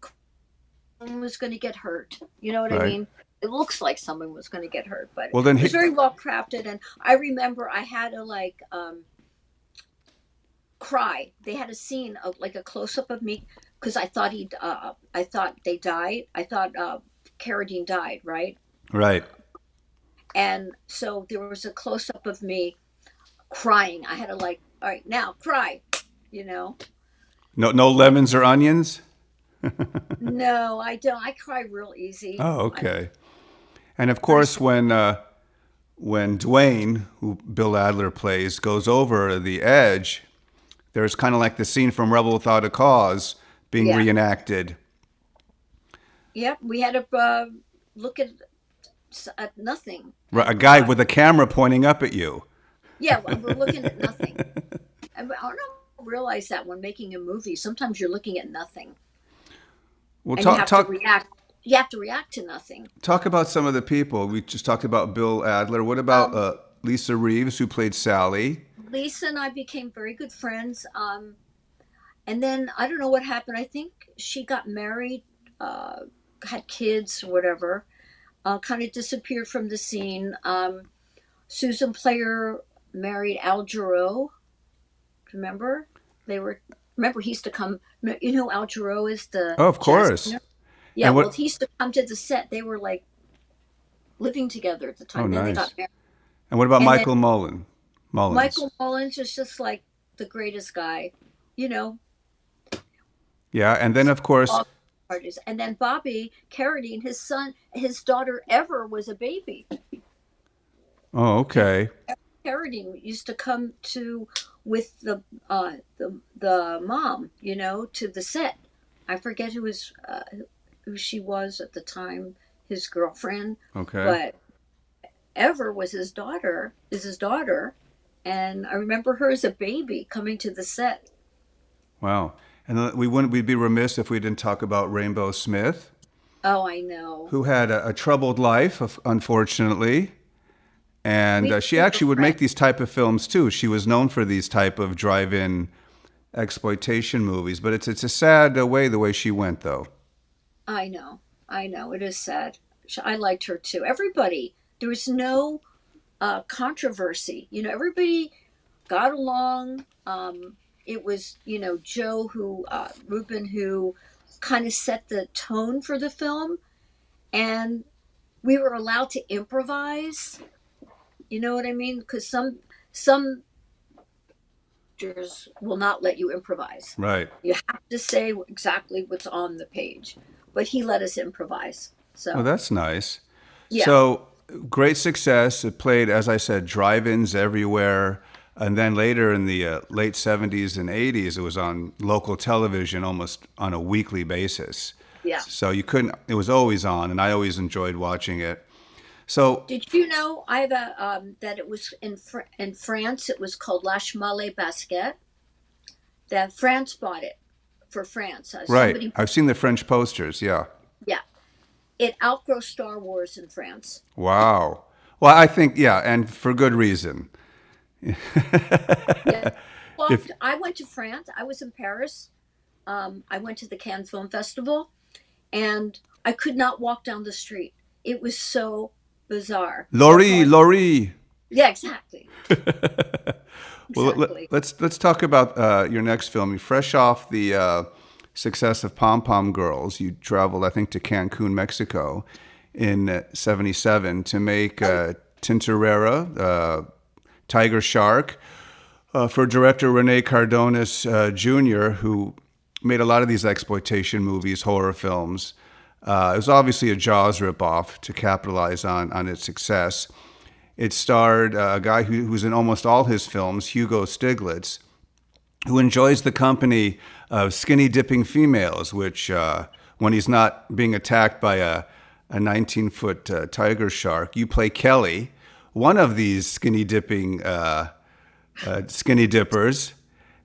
Someone was going to get hurt. You know what I Right. mean? It looks like someone was going to get hurt, but Well, then it was very well crafted. And I remember I had to like cry. They had a scene of like a close up of me because I thought they died. I thought Carradine died, right? Right. And so there was a close up of me crying. I had to like, all right, now cry, you know. No lemons or onions? No, I don't. I cry real easy. Oh, okay. And of course, when Dwayne, who Bill Adler plays, goes over the edge, there's kind of like the scene from Rebel Without a Cause being Yeah. reenacted. Yep, we had to look at nothing. A guy with a camera pointing up at you. Yeah, we're looking at nothing. And I don't realize that when making a movie, sometimes you're looking at nothing, Well, and you have talk to react. You have to react to nothing. talk about some of the people. We just talked about Bill Adler. What about Lisa Reeves, who played Sally? Lisa and I became very good friends. And then I don't know what happened. I think she got married, had kids, or whatever. Kind of disappeared from the scene. Susan Player married Al Jarreau. Remember? Remember he used to come. You know who Al Jarreau is, the Oh, of jazz course. singer? Yeah, And what- well, he used to come to the set. They were like living together at the time. Oh, Then they nice. got married. And what about And then- Michael Mullins? Michael Mullins is just like the greatest guy, you know. Yeah, and then of course, All artists. And then Bobby Carradine, his daughter Ever was a baby. oh, okay. Carradine used to come with the mom, you know, to the set. I forget who she was at the time, his girlfriend, Okay. but Ever was his daughter, and I remember her as a baby coming to the set. Wow. And we'd be remiss if we didn't talk about Rainbow Smith, Oh, I know. who had a troubled life, unfortunately. And We she were actually would make friends. these type of films too. She was known for these type of drive-in exploitation movies. But it's a sad way the way she went, though. I know. I know. It is sad. I liked her too. Everybody. There was no controversy. Everybody got along. It was, Joe Ruben who kind of set the tone for the film, and we were allowed to improvise. You know what I mean? Because some directors will not let you improvise. Right. You have to say exactly what's on the page. But he let us improvise. Well, So that's nice. yeah, So great success. It played, as I said, drive-ins everywhere. And then later in the late 70s and 80s, it was on local television almost on a weekly basis. yeah. So you couldn't, it was always on, and I always enjoyed watching it. So, Did you know I have that it was in France? It was called La Chemale Basket. That France bought it for France. right, Somebody, I've seen the French posters, yeah. yeah. It outgrows Star Wars in France. Wow. Well, I think, yeah, and for good reason. Yeah. Well, If I went to France. I was in Paris. I went to the Cannes Film Festival, and I could not walk down the street. It was so bizarre. Laurie. Yeah, exactly. Well, Exactly. let's talk about your next film. You fresh off the success of Pom Pom Girls. You traveled, I think, to Cancun, Mexico, in '77 to make Tintorera, Tiger Shark, for director Rene Cardones Jr., who made a lot of these exploitation movies, horror films. It was obviously a Jaws ripoff to capitalize on its success. It starred a guy who's in almost all his films, Hugo Stiglitz, who enjoys the company of skinny dipping females, which, when he's not being attacked by a 19-foot tiger shark, you play Kelly, one of these skinny dipping skinny dippers.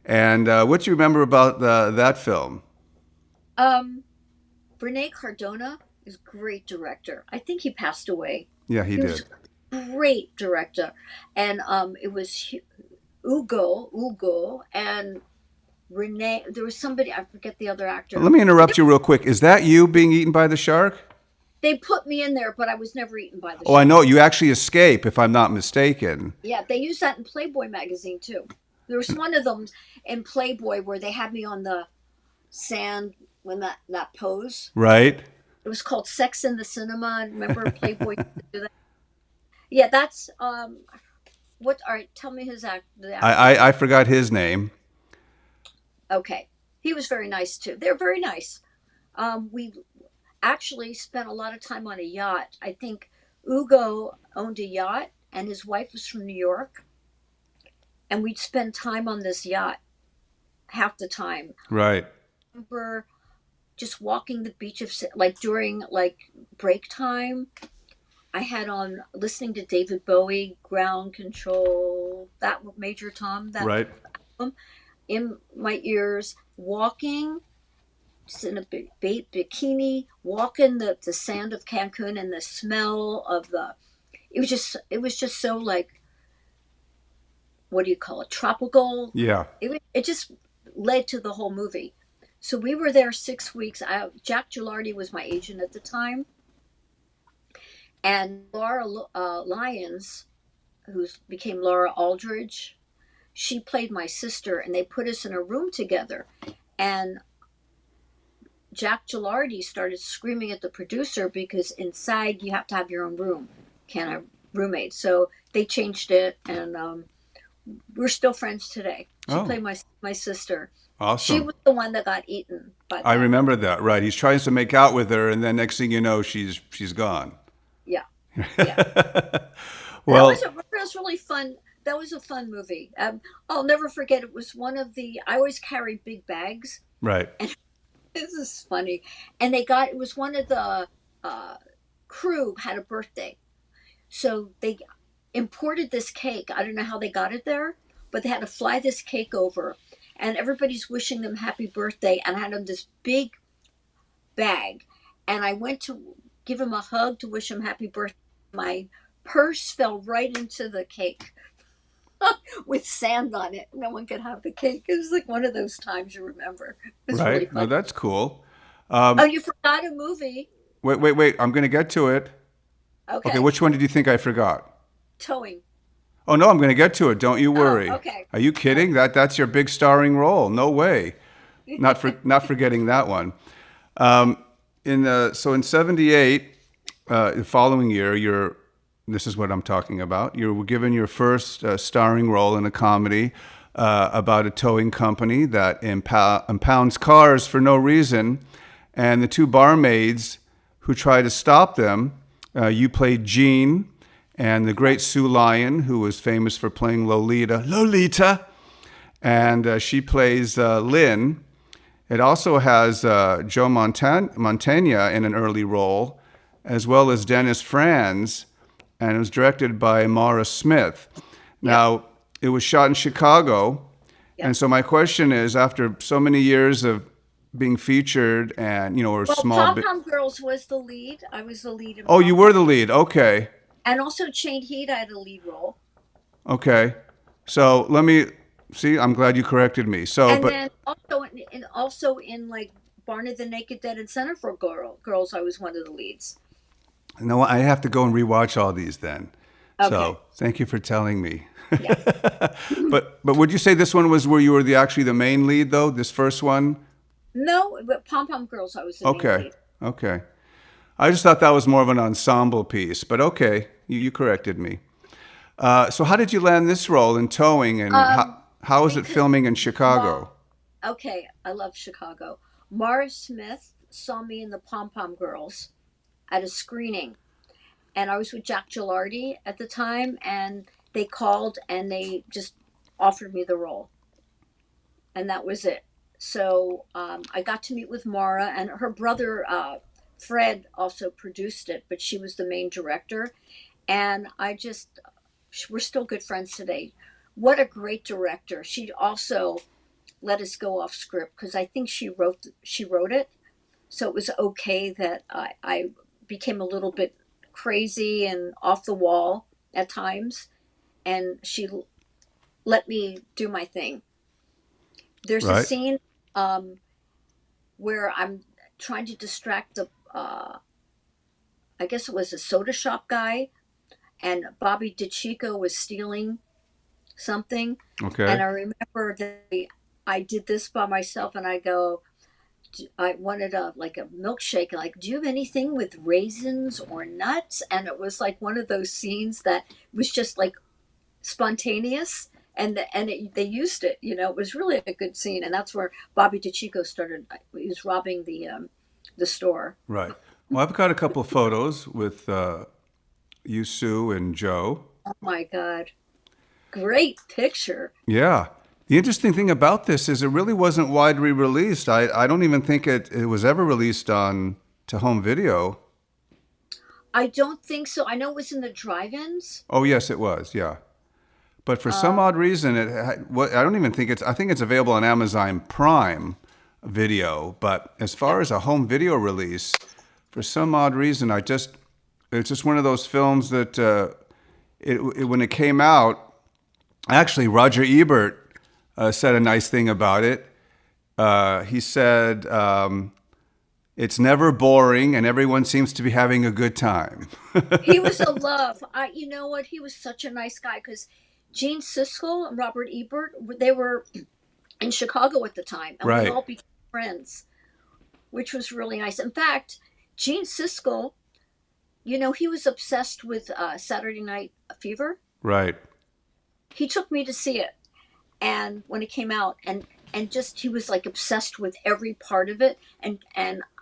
And what do you remember about that film? Um, Rene Cardona is a great director. I think he passed away. Yeah, he He was did. a great director, and it was Ugo, and Rene. There was somebody I forget the other actor. Let me interrupt you real quick. Is that you being eaten by the shark? They put me in there, but I was never eaten by the Oh, I shark. know. You actually escape, if I'm not mistaken. Yeah, they used that in Playboy magazine too. There was one of them in Playboy where they had me on the sand when that pose. Right? It was called Sex in the Cinema. Remember Playboy used to do that? Yeah, that's what all right, tell me the I, actor's name. I forgot his name. Okay. He was very nice too. They're very nice. We actually spent a lot of time on a yacht. I think Ugo owned a yacht and his wife was from New York, and we'd spend time on this yacht half the time. Right. Remember just walking the beach of like during like break time. I had on listening to David Bowie, Ground Control, that Major Tom, that Right. album in my ears, walking just in a bikini, walking the sand of Cancun and the smell of it was just so like, what do you call it, tropical. Yeah. It just led to the whole movie. So we were there 6 weeks. Jack Gilardi was my agent at the time, and Laura Lyons, who became Laura Aldridge, she played my sister, and they put us in a room together. And Jack Gilardi started screaming at the producer because inside you have to have your own room, can't have roommates. So they changed it, and we're still friends today. She Oh, played my sister. She awesome. was the one that got eaten by I that. remember that. Right. He's trying to make out with her, and then next thing you know, she's gone. Yeah, yeah. Well, That was really fun. That was a fun movie. I'll never forget. It was one of the. I always carry big bags. right. This is funny, and it was one of the crew had a birthday, so they imported this cake. I don't know how they got it there, but they had to fly this cake over, and everybody's wishing them happy birthday, and I had them this big bag, and I went to give him a hug to wish him happy birthday. My purse fell right into the cake with sand on it. No one could have the cake. It was like one of those times you remember. It was really Right? No, fun. that's cool. Oh, you forgot a movie. Wait. I'm going to get to it. Okay, Okay. which one did you think I forgot? Towing. Oh no, I'm going to get to it. Don't you worry. Oh, okay. Are you kidding? That's your big starring role. No way. Not forgetting that one. In '78, the following year, this is what I'm talking about. You were given your first starring role in a comedy about a towing company that impounds cars for no reason, and the two barmaids who try to stop them. You played Jean, and the great Sue Lyon, who was famous for playing Lolita, and she plays Lynn. It also has Joe Montana in an early role, as well as Dennis Franz, and it was directed by Maura Smith. Now, it was shot in Chicago, and so my question is, after so many years of being featured and, or Well, small... Pom Pom Girls was the lead. I was the lead in Oh, Pom you Pom. were the lead. Okay. And also Chained Heat, I had a lead role. Okay. So let me see. I'm glad you corrected me. So, And but then also in like Barney the Naked Dead and Centerfold Girls, I was one of the leads. no, I have to go and rewatch all these then. Okay. So thank you for telling me. Yeah. But would you say this one was where you were actually the main lead though? This first one? No, but Pom Pom Girls, I was the main Okay. lead. Okay. I just thought that was more of an ensemble piece, but okay, you corrected me. So how did you land this role in towing, and how is it filming in Chicago? Okay, I love Chicago. Maura Smith saw me in the Pom Pom Girls at a screening, and I was with Jack Gilardi at the time, and they called and they just offered me the role, and that was it. So I got to meet with Maura, and her brother Fred also produced it, but she was the main director, and we're still good friends today. What a great director. She also let us go off script because I think she wrote it, so it was okay that I became a little bit crazy and off the wall at times, and she let me do my thing. There's a Right. scene where I'm trying to distract the I guess it was a soda shop guy, and Bobby DeChico was stealing something. Okay. And I remember that I did this by myself, and I go, I wanted a milkshake. Like, do you have anything with raisins or nuts? And it was like one of those scenes that was just like spontaneous, and they used it. It was really a good scene, and that's where Bobby DeChico started. He was robbing the store. Right. Well, I've got a couple of photos with you, Sue, and Joe. Oh my God, great picture. Yeah. The interesting thing about this is it really wasn't widely released. I don't even think it was ever released to home video. I don't think so. I know it was in the drive-ins. Oh, yes, it was. Yeah. But for some odd reason, I don't even think I think it's available on Amazon Prime Video. But as far as a home video release, for some odd reason, it's just one of those films that when it came out, actually, Roger Ebert said a nice thing about it. He said, it's never boring and everyone seems to be having a good time. He was a love. You know what? He was such a nice guy because Gene Siskel and Robert Ebert, they were in Chicago at the time, and Right. we all became friends, which was really nice. In fact, Gene Siskel, he was obsessed with Saturday Night Fever. Right. He took me to see it, and when it came out, and just he was like obsessed with every part of it, and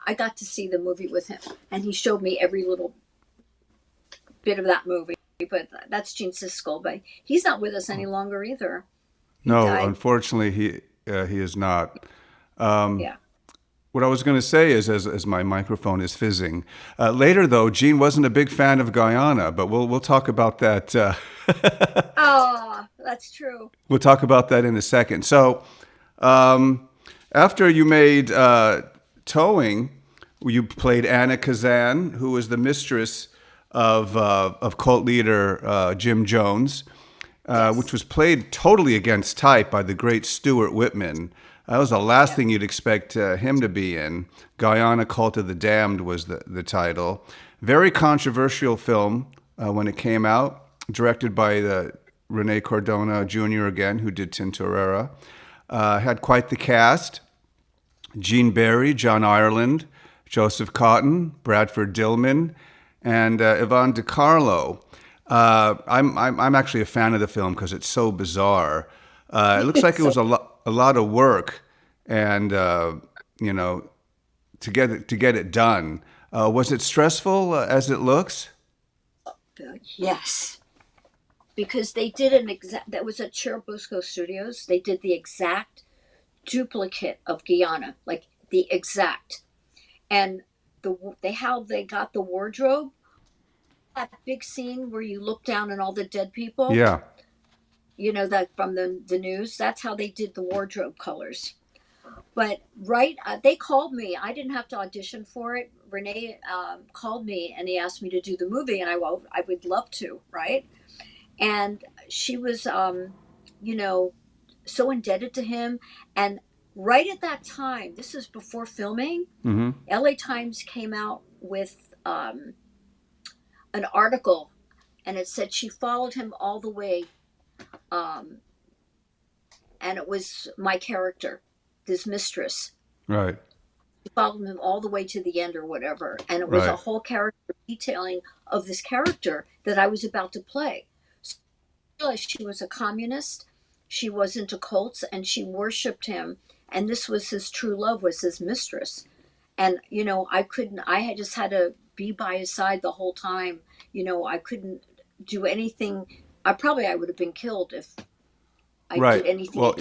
I got to see the movie with him, and he showed me every little bit of that movie. But that's Gene Siskel, but he's not with us any longer either. He No, died. unfortunately, he is not. Yeah. What I was going to say is, as my microphone is fizzing, later though, Gene wasn't a big fan of Guyana, but we'll talk about that. Oh, that's true. We'll talk about that in a second. So, After you made Towing, you played Anna Kazan, who was the mistress of cult leader Jim Jones, which was played totally against type by the great Stuart Whitman. That was the last thing you'd expect him to be in. Guyana, Cult of the Damned was the title. Very controversial film when it came out, directed by Rene Cardona Jr. again, who did Tintorera. Had quite the cast. Gene Barry, John Ireland, Joseph Cotton, Bradford Dillman, and Yvonne DiCarlo. I'm actually a fan of the film because it's so bizarre. It looks like it was a lot of work, and to get it done. Was it stressful as it looks? Yes, because they did an exact. That was at Cherubusco Studios. They did the exact duplicate of Guyana, like the exact, and how they got the wardrobe. That big scene where you look down and all the dead people. Yeah. That from the news. That's how they did the wardrobe colors. But they called me. I didn't have to audition for it. Renee called me and he asked me to do the movie, and I would love to, right? And she was, so indebted to him. And right at that time, this is before filming, LA Times came out with an article, and it said she followed him all the way, and it was my character, this mistress. Right. She followed him all the way to the end or whatever, and it was a whole character detailing of this character that I was about to play. So I realized she was a communist. She was into cults, and she worshipped him, and this was his true love, was his mistress. And I just had to be by his side the whole time. I couldn't do anything. I would have been killed if I did anything. Well,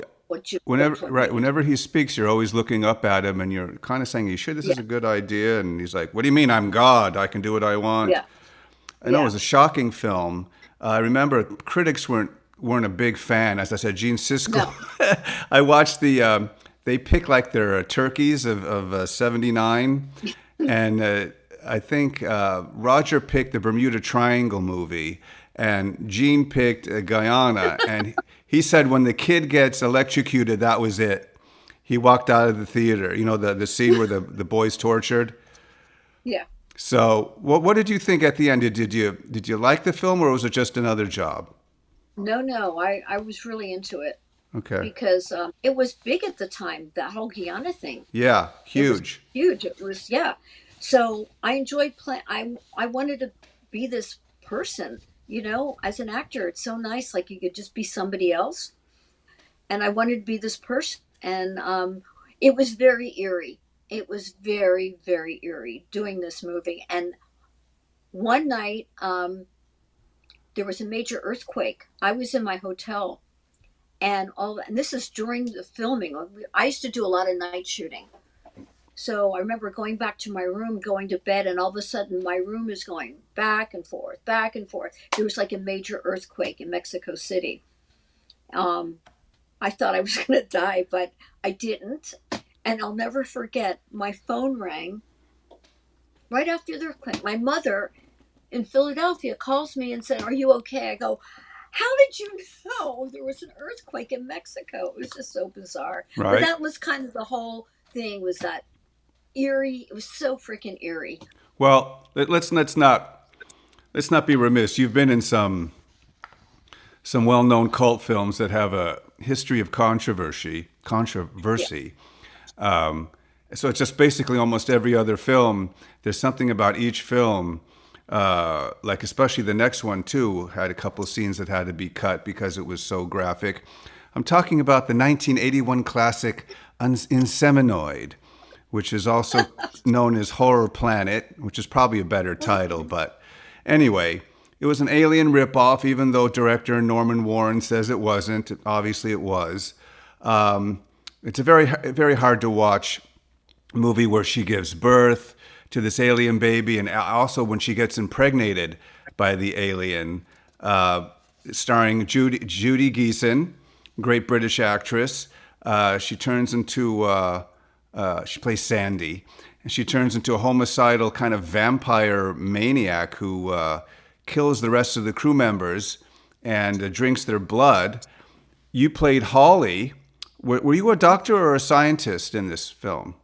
whenever he speaks, you're always looking up at him, and you're kind of saying, "You sure this is a good idea?" And he's like, "What do you mean? I'm God. I can do what I want." Yeah. I know it was a shocking film. I remember critics weren't a big fan. As I said, Gene Siskel. No. I watched they picked like their turkeys of 79, and I think Roger picked the Bermuda Triangle movie, and Gene picked Guyana, and he said when the kid gets electrocuted, that was it. He walked out of the theater. The scene where the boy's tortured. Yeah. So what did you think at the end? Did you like the film, or was it just another job? No, I was really into it. Okay. Because it was big at the time, that whole Guyana thing. Yeah, huge. It was, yeah. So I enjoyed playing. I wanted to be this person, as an actor. It's so nice, like you could just be somebody else. And I wanted to be this person. And it was very eerie. It was very, very eerie doing this movie. And one night, there was a major earthquake. I was in my hotel. And this is during the filming. I used to do a lot of night shooting. So I remember going back to my room, going to bed, and all of a sudden my room is going back and forth, back and forth. There was like a major earthquake in Mexico City. I thought I was going to die, but I didn't. And I'll never forget, my phone rang right after the earthquake. My mother in Philadelphia calls me and said, "Are you okay?" I go, "How did you know there was an earthquake in Mexico?" It was just so bizarre. Right. But that was kind of the whole thing, was that eerie. It was so freaking eerie. Well, let's not be remiss. You've been in some well-known cult films that have a history of controversy. Yeah. So it's just basically almost every other film. There's something about each film. Like especially the next one too had a couple of scenes that had to be cut because it was so graphic. I'm talking about the 1981 classic Inseminoid, which is also known as Horror Planet, which is probably a better title. But anyway, it was an alien ripoff, even though director Norman Warren says it wasn't. Obviously it was. It's a very, very hard to watch movie where she gives birth to this alien baby, and also when she gets impregnated by the alien, starring Judy Geeson, great British actress, She turns into, she plays Sandy, and she turns into a homicidal kind of vampire maniac who kills the rest of the crew members and drinks their blood. You played Holly. Were you a doctor or a scientist in this film?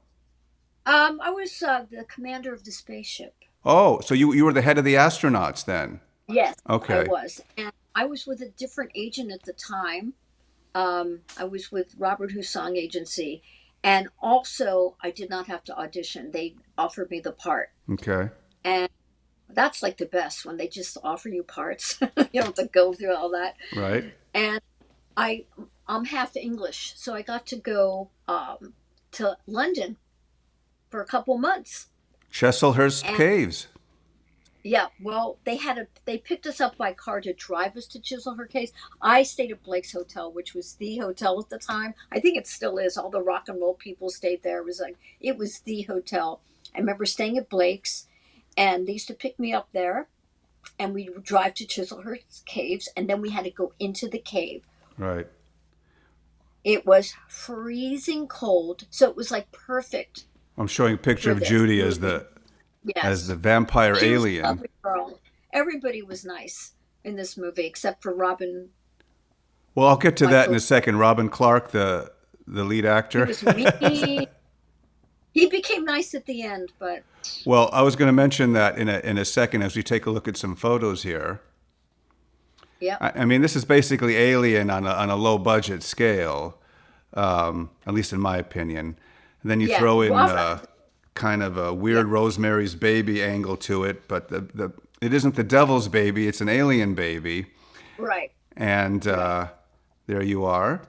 I was the commander of the spaceship. Oh, so you were the head of the astronauts then? Yes, I Okay. was. And I was with a different agent at the time. I was with Robert Husong Agency. And also, I did not have to audition. They offered me the part. Okay. And that's like the best when they just offer you parts. You don't have to go through all that. Right. And I'm half English. So I got to go to London for a couple months. Chesilhurst And Caves. yeah, well, they picked us up by car to drive us to Chiselhurst Caves. I stayed at Blake's Hotel, which was the hotel at the time. I think it still is. All the rock and roll people stayed there. It was the hotel. I remember staying at Blake's, and they used to pick me up there, and we'd drive to Chiselhurst Caves, and then we had to go into the cave. Right. It was freezing cold, so it was like perfect I'm showing a picture for of this Judy movie. as Yes. the vampire She was a alien. lovely girl. Everybody was nice in this movie except for Robin. Well, I'll get to that in Michael. a second. Robin Clark, the lead He actor. was mean. He became nice at the end, but Well, I was going to mention that in a second as we take a look at some photos here. yeah. I mean, this is basically Alien on a low budget scale, at least in my opinion. And then you Yeah, throw in Robin. kind of a weird Rosemary's Baby angle to it, but it isn't the devil's baby; it's an alien baby. Right. And there you are.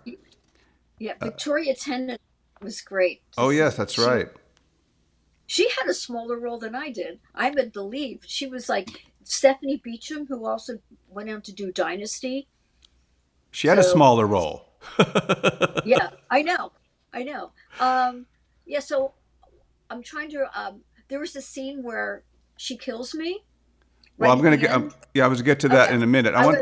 Yeah. Victoria Tennant was great. Oh yes, that's right. She had a smaller role than I did. I had to leave. She was like Stephanie Beacham, who also went on to do Dynasty. She had a So smaller role. yeah, I know. I know. Yeah, so I'm trying to there was a scene where she kills me Well, right I'm at going the to get. end. Yeah, I was get to that Okay. in a minute. I was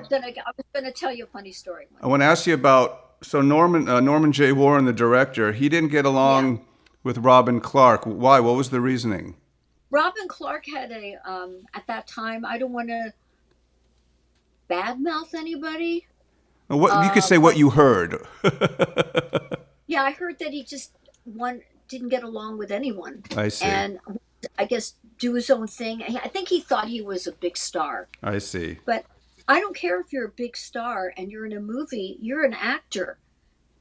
gonna tell you a funny story. I want to ask you about. So Norman J. Warren, the director, he didn't get Yeah. along with Robin Clark. Why? What was the reasoning? Robin Clark had a at that time, I don't want to badmouth anybody. What you could say what But you heard. yeah, I heard that he just didn't get along with anyone. I see. And I guess do his own thing. I think he thought he was a big star. I see. But I don't care if you're a big star and you're in a movie, you're an actor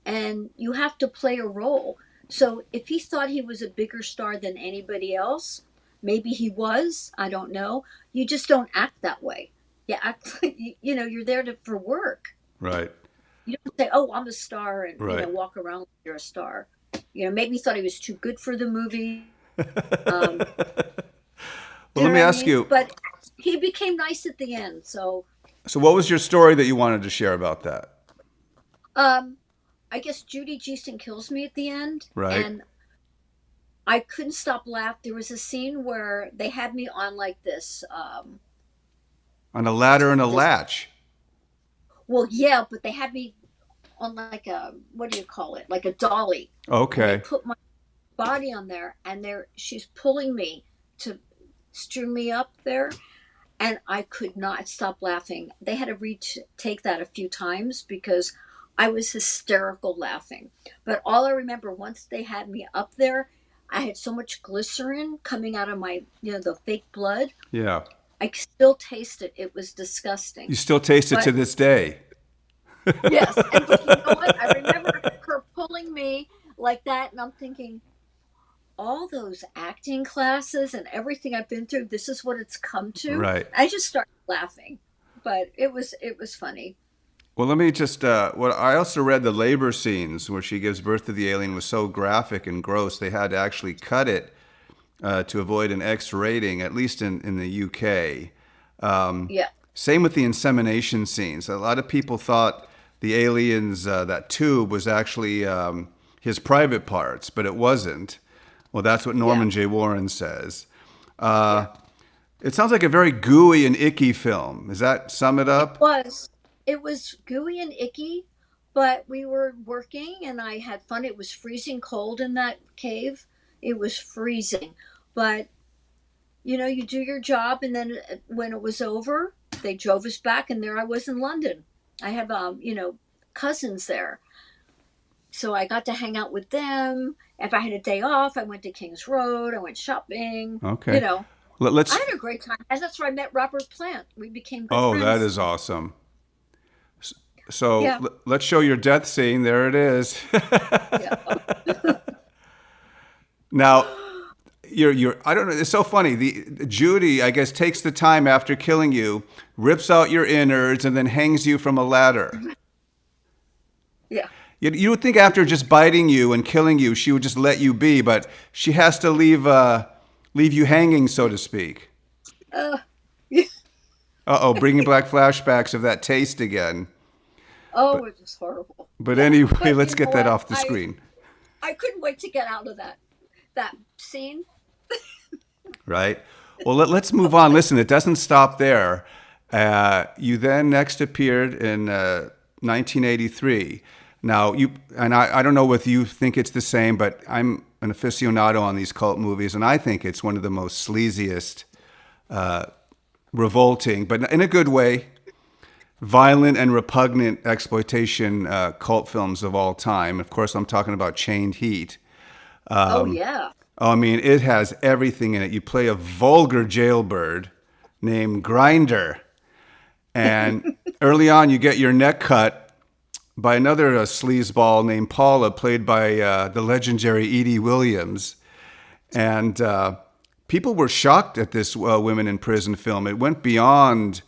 and you have to play a role. So if he thought he was a bigger star than anybody else, maybe he was, I don't know. You just don't act that way. You act like, you're there for work. Right. You don't say, "Oh, I'm a star," and Right. walk around like you're a star. Maybe he thought he was too good for the movie. Um, Well, you let know me what I ask mean? you. But he became nice at the end. So So, what was your story that you wanted to share about that? I guess Judy Geeson kills me at the end, Right. and I couldn't stop laughing. There was a scene where they had me on like this. On a ladder and a This latch. Well, yeah, but they had me on like a, what do you call it? Like a dolly, and they Okay. put my body on there, and she's pulling me to string me up there, and I could not stop laughing. They had to retake that a few times because I was hysterical laughing. But all I remember, once they had me up there, I had so much glycerin coming out of my, the fake blood. Yeah. I still taste it. It was You disgusting. still taste it to But this day. yes, and but you know what? I remember her pulling me like that, and I'm thinking, all those acting classes and everything I've been through, this is what it's come to. Right. I just started laughing, but it was funny. Well, let me just. Well, I also read the labor scenes where she gives birth to the alien was so graphic and gross they had to actually cut it to avoid an X rating, at least in the UK. Yeah, Same with the insemination scenes. A lot of people thought the aliens, that tube, was actually his private parts, but it wasn't. Well, that's what yeah, Norman J. Warren says. yeah. It sounds like a very gooey and icky film. Does that sum it It up? was. It was gooey and icky, But we were working and I had fun. It was freezing cold in that cave. It was freezing. But, you do your job. And then when it was over, they drove us back. And there I was in London. I have, cousins there. So I got to hang out with them. If I had a day off, I went to King's Road. I went shopping. Okay. I Let's. had a great time. And that's where I met Robert Plant. We became good Oh, that friends. is awesome. So Yeah. let's show your death scene. There it is. Yeah. Now, you're I don't know. It's so funny. The Judy, I guess, takes the time after killing you, rips out your innards, and then hangs you from a ladder. Yeah. You would think after just biting you and killing you, she would just let you be, but she has to leave you hanging, so to speak. Yeah. Uh-oh, bringing back flashbacks of that taste again. Oh, it was horrible. But anyway, But let's you get know that what? off the screen. I couldn't wait to get out of that scene. Right? Well, let's move on. Listen, it doesn't stop there. You then next appeared in 1983. Now, I don't know whether you think it's the same, but I'm an aficionado on these cult movies, and I think it's one of the most sleaziest, revolting, but in a good way, violent and repugnant exploitation cult films of all time. Of course, I'm talking about Chained Heat. Oh yeah. I mean, it has everything in it. You play a vulgar jailbird named Grinder. And early on, you get your neck cut by another sleazeball named Paula, played by the legendary Edie Williams. And people were shocked at this women in prison film. It went beyond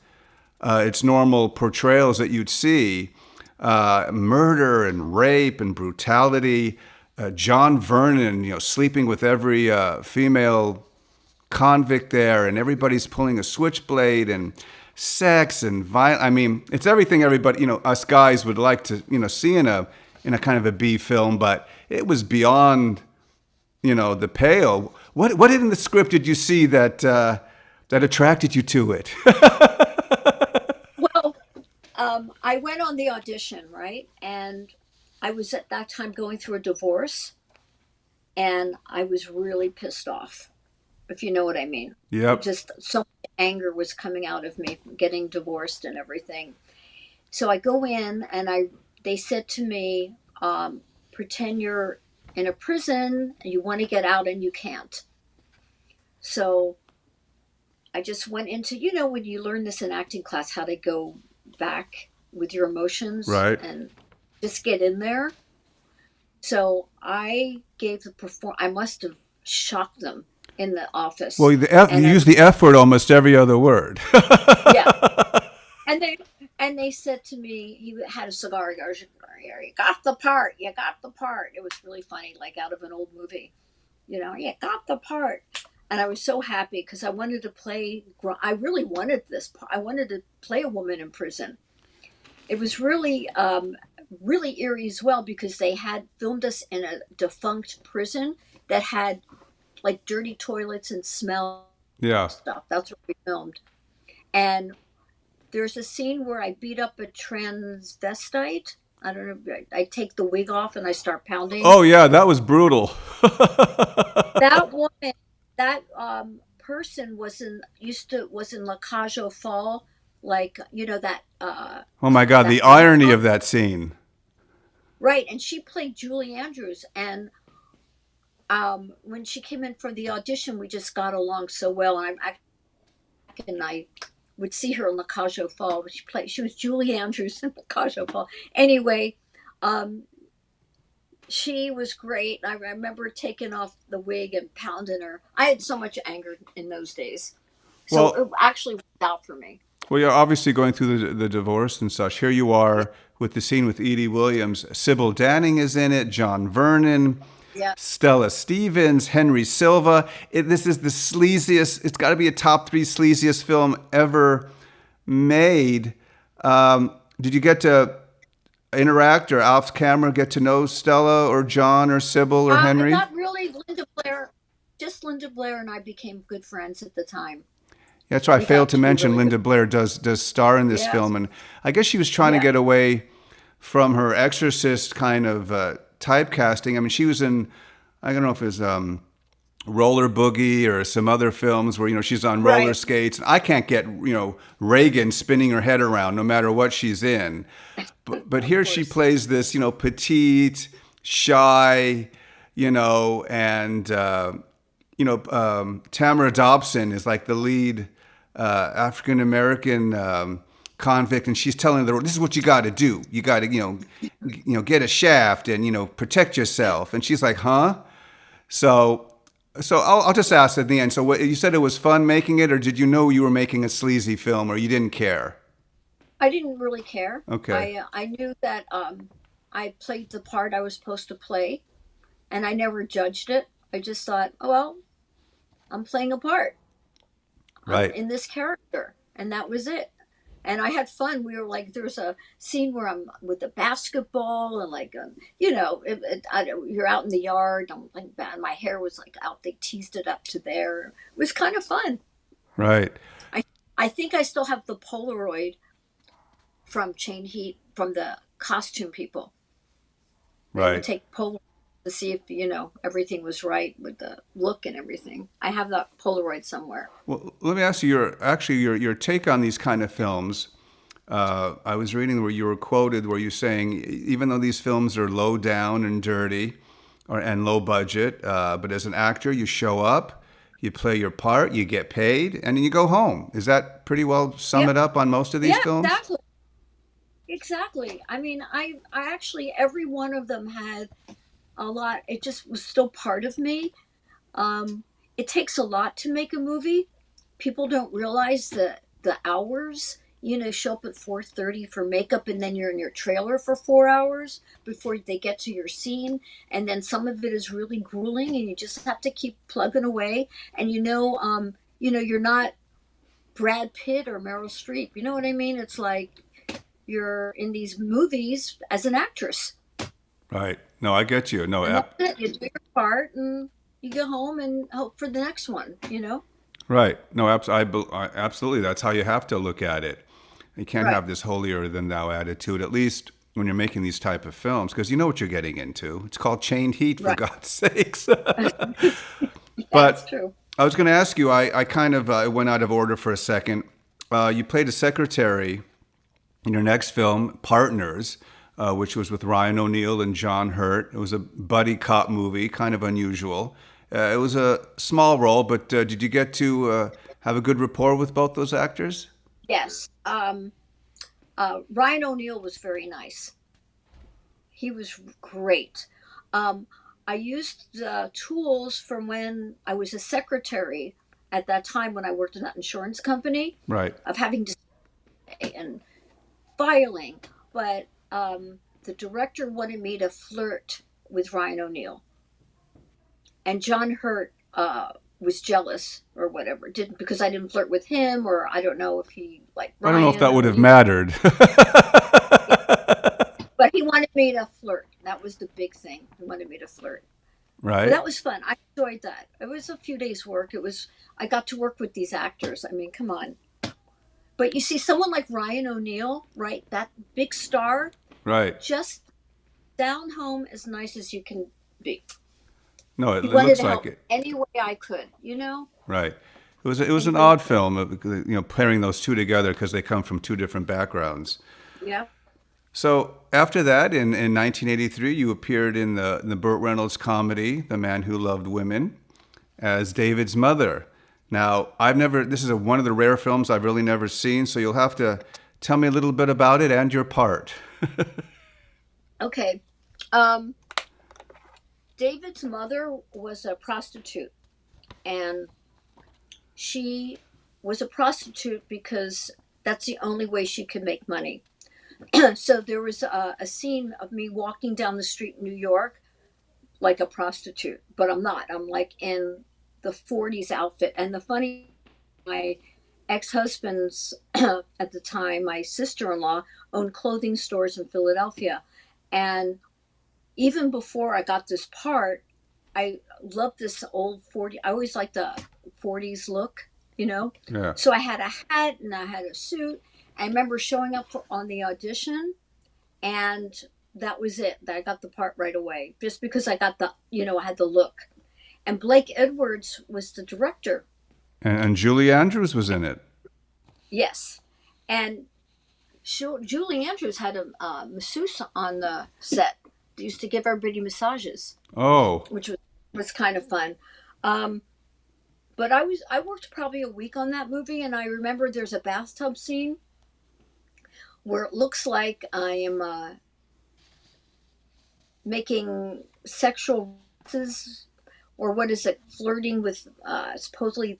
its normal portrayals that you'd see. Murder and rape and brutality. John Vernon, sleeping with every female convict there, and everybody's pulling a switchblade, and sex and violence. I mean, it's everything everybody, us guys would like to, see in a kind of a B film, but it was beyond, the pale. What in the script did you see that that attracted you to it? Well, I went on the audition, right? And I was at that time going through a divorce, and I was really pissed off, if you know what I mean. Yep. Just so much anger was coming out of me from getting divorced and everything. So I go in, and they said to me, pretend you're in a prison and you want to get out and you can't. So I just went into, when you learn this in acting class, how to go back with your emotions, Right. And just get in there. So I gave I must have shocked them in the office. Well, you use the F word almost every other word. Yeah. And they said to me, he had a cigar. He goes, "You got the part. You got the part." It was really funny, like out of an old movie. You got the part. And I was so happy because I wanted to play. I really wanted this part. I wanted to play a woman in prison. It was really, really eerie as well because they had filmed us in a defunct prison that had like dirty toilets and smell Yeah. stuff. That's what we filmed. And there's a scene where I beat up a transvestite. I don't know. I take the wig off and I start pounding. Oh yeah, that was brutal. That woman, that person was in La Cage aux Folles, like that. Oh my God, the irony of that scene. Right, and she played Julie Andrews, and when she came in for the audition, we just got along so well, and I would see her in La Cage aux Folles. She was Julie Andrews in La Cage aux Folles. Anyway, she was great. I remember taking off the wig and pounding her. I had so much anger in those days, so it actually worked out for me. Well, you're obviously going through the divorce and such. Here you are with the scene with Edie Williams. Sybil Danning is in it, John Vernon, Yeah. Stella Stevens, Henry Silva. This is the sleaziest, it's got to be a top 3 sleaziest film ever made. Did you get to interact or off camera get to know Stella or John or Sybil or Henry? Not really. Linda Blair, just Linda Blair and I became good friends at the time. That's why I failed to mention really Linda Blair does star in this film, and I guess she was trying to get away from her Exorcist kind of typecasting. I mean, she was in, I don't know if it was Roller Boogie or some other films where, she's on roller Right. skates. I can't get, Reagan spinning her head around no matter what she's in. But here she course. plays this, petite, shy, and, Tamara Dobson is like the lead African American convict, and she's telling her, "This is what you got to do. You got to, get a shaft and protect yourself." And she's like, "Huh?" So I'll just ask at the end. So what, you said it was fun making it, or did you know you were making a sleazy film, or you didn't care? I didn't really care. Okay, I knew that I played the part I was supposed to play, and I never judged it. I just thought, oh well, I'm playing a part. I'm right. in this character, and that was it. And I had fun. We were like, there's a scene where I'm with the basketball, and like, you're out in the yard. I'm like, my hair was like out. They teased it up to there. It was kind of fun. Right, I I think I still have the Polaroid from Chain Heat from the costume people. They would right. take Polaroid to see if everything was right with the look and everything. I have that Polaroid somewhere. Well, let me ask you your take on these kind of films. I was reading where you were quoted where you're saying even though these films are low down and dirty, and low budget, but as an actor you show up, you play your part, you get paid, and then you go home. Is that pretty well sum Yeah, it up on most of these yeah, films? exactly. Exactly. I mean, I actually, every one of them had a lot. It just was still part of me. Um, it takes a lot to make a movie. People don't realize the hours. Show up at 4:30 for makeup, and then you're in your trailer for 4 hours before they get to your scene. And then some of it is really grueling, and you just have to keep plugging away. And you're not Brad Pitt or Meryl Streep. You know what I mean? It's like you're in these movies as an actress, Right. No, I get you. No, and that's it. You do your part, and you go home and hope for the next one. right. No, absolutely. That's how you have to look at it. You can't Right. have this holier than thou attitude, at least when you're making these type of films, because you know what you're getting into. It's called Chained Heat, for Right. God's sakes. Yeah, it's But true. I was going to ask you, I kind of went out of order for a second. You played a secretary in your next film, Partners, which was with Ryan O'Neal and John Hurt. It was a buddy cop movie, kind of unusual. It was a small role, but did you get to have a good rapport with both those actors? Yes. Ryan O'Neal was very nice. He was great. Um, I used the tools from when I was a secretary at that time when I worked in that insurance company Right. of having to say and filing, but the director wanted me to flirt with Ryan O'Neal, and John Hurt was jealous or whatever, didn't because I didn't flirt with him, or I don't know if he liked I don't know if Ryan that would or have he. mattered. Yeah, but he wanted me to flirt. That was the big thing. He wanted me to flirt. But Right. that was fun. I enjoyed that. It was a few days' work. I got to work with these actors. I mean, come on. But you see, someone like Ryan O'Neal, right? That big star, Right. just down home as nice as you can be. No, it He wanted looks to like help it. any way I could. Right. It was And an odd film, pairing those two together because they come from two different backgrounds. yeah. So after that, in 1983, you appeared in the Burt Reynolds comedy *The Man Who Loved Women* as David's mother. Now, this is one of the rare films I've really never seen, so you'll have to tell me a little bit about it and your part. Okay. Um, David's mother was a prostitute, and she was a prostitute because that's the only way she could make money. So there was a scene of me walking down the street in New York like a prostitute, but I'm not. I'm like in the 40s outfit. And the funny, my ex-husband's at the time, my sister-in-law owned clothing stores in Philadelphia. And even before I got this part, I loved this old 40. I always liked the 40s look. Yeah. So I had a hat and I had a suit. I remember showing up on the audition, and that was it. I got the part right away, just because I got I had the look. And Blake Edwards was the director. And Julie Andrews was in it. Yes, and Julie Andrews had a masseuse on the set. They used to give everybody massages, Oh, which was kind of fun. Um, but I worked probably a week on that movie, and I remember there's a bathtub scene where it looks like I am making sexual references, or what is it, flirting with supposedly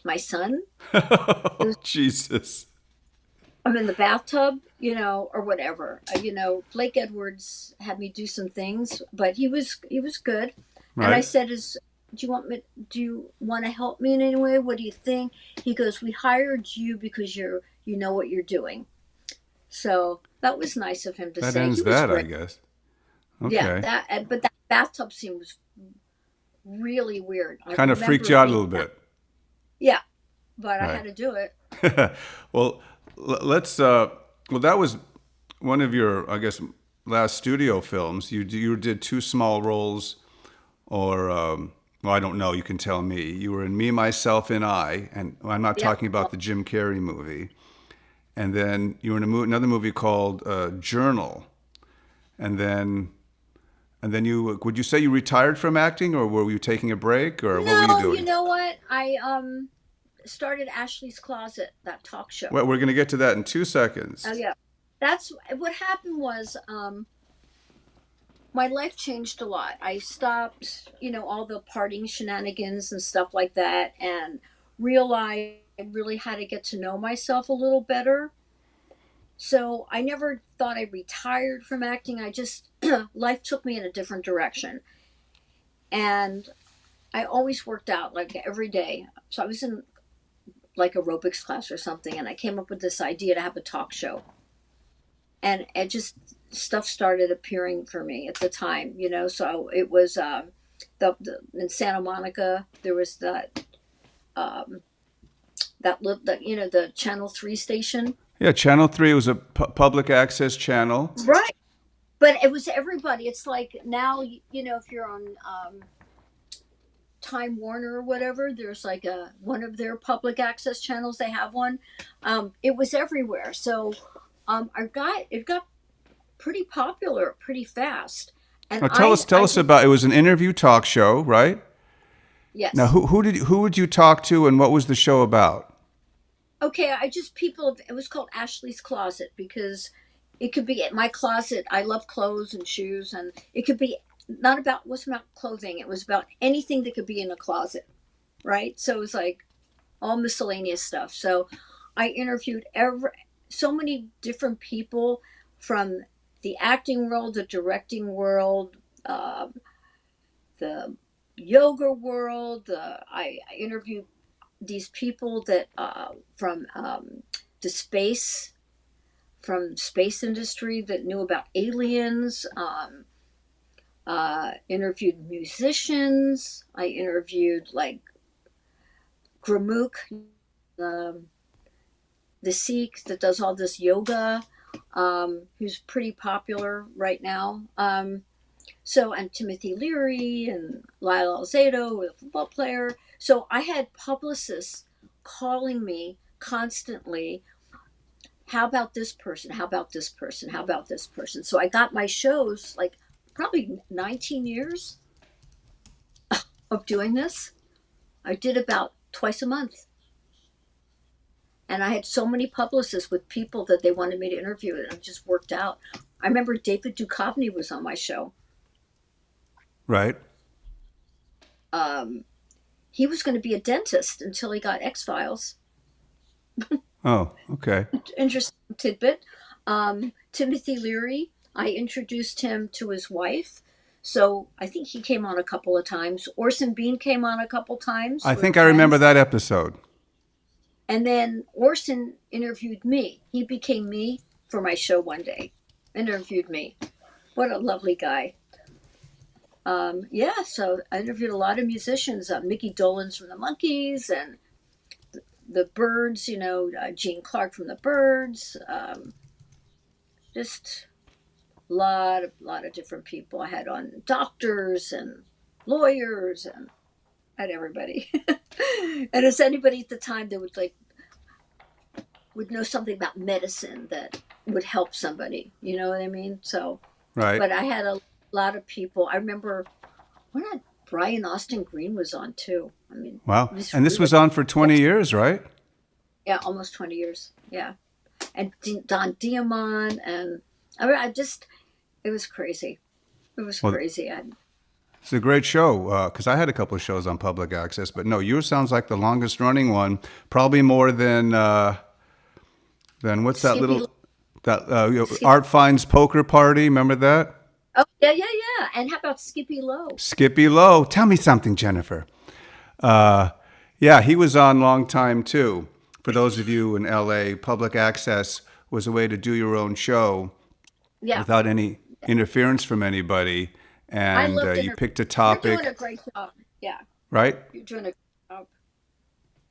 my son. Jesus. I'm in the bathtub, or whatever. Blake Edwards had me do some things, but he was good. Right. And I said, do you want to help me in any way? What do you think? He goes, we hired you because you know what you're doing. So that was nice of him to That say. ends He was that, great. I guess. Okay. Yeah, but that bathtub scene was really weird. Kind of freaked you out a little bit. Yeah, but Right. I had to do it. Well, let's. Well, that was one of your, I guess, last studio films. You did two small roles, or well, I don't know. You can tell me. You were in Me, Myself, and I, and I'm not talking about the Jim Carrey movie. And then you were in another movie called Journal, and then would you say you retired from acting, or were you taking a break, or what were you doing? You know what? I started Ashley's Closet, that talk show. Well, we're going to get to that in 2 seconds. Oh yeah, that's what happened. Was my life changed a lot. I stopped, all the partying shenanigans and stuff like that, and realized I really had to get to know myself a little better. So I never thought I retired from acting. I just life took me in a different direction, and I always worked out like every day. So I was in like aerobics class or something, and I came up with this idea to have a talk show, and it just stuff started appearing for me at the time. So it was in Santa Monica there was the Channel 3 station. Yeah, Channel 3 was a public access channel. Right. But it was everybody. It's like now, if you're on Time Warner or whatever, there's like one of their public access channels. They have one. It was everywhere. So it got pretty popular pretty fast. And Now tell us about. It was an interview talk show, right? Yes. Now, who would you talk to, and what was the show about? Okay, it was called Ashley's Closet because it could be at my closet. I love clothes and shoes, and it could be wasn't about clothing. It was about anything that could be in a closet, right? So it was like all miscellaneous stuff. So I interviewed so many different people from the acting world, the directing world, the yoga world. I interviewed these people that from space industry that knew about aliens. Interviewed musicians. I interviewed like Gurmukh, the Sikh that does all this yoga, who's pretty popular right now. And Timothy Leary and Lyle Alzado, a football player. So I had publicists calling me constantly. How about this person? How about this person? How about this person? So I got my shows like probably 19 years of doing this. I did about twice a month. And I had so many publicists with people that they wanted me to interview, and it just worked out. I remember David Duchovny was on my show. Right. He was going to be a dentist until he got X-Files. Oh, okay. Interesting tidbit. Timothy Leary, I introduced him to his wife. So I think he came on a couple of times. Orson Bean came on a couple times. I think I remember that episode. And then Orson interviewed me. He became me for my show one day. Interviewed me. What a lovely guy. So I interviewed a lot of musicians. Mickey Dolenz from the Monkees and the Byrds, Gene Clark from the Byrds. Just lot of different people. I had on doctors and lawyers and had everybody. And as anybody at the time that would know something about medicine that would help somebody, you know what I mean? So, Right. but I had a lot of people. I remember when Brian Austin Green was on too. I mean, Wow. And this was on for 20 years, right? Yeah, almost 20 years. Yeah. And Don Diamond, and I mean, it was crazy. It was Well, crazy. it's a great show because I had a couple of shows on public access, but no, yours sounds like the longest running one, probably more than what's that Skippy little, Lo- that Skip- Art Finds Poker Party, remember that? Oh, yeah. And how about Skippy Lowe? Skippy Lowe. Tell me something, Jennifer. Yeah, he was on long time too. For those of you in LA, public access was a way to do your own show Yeah. without any interference from anybody. I And loved you it. picked a You're topic, doing a great job. Yeah. right? You're doing a great job.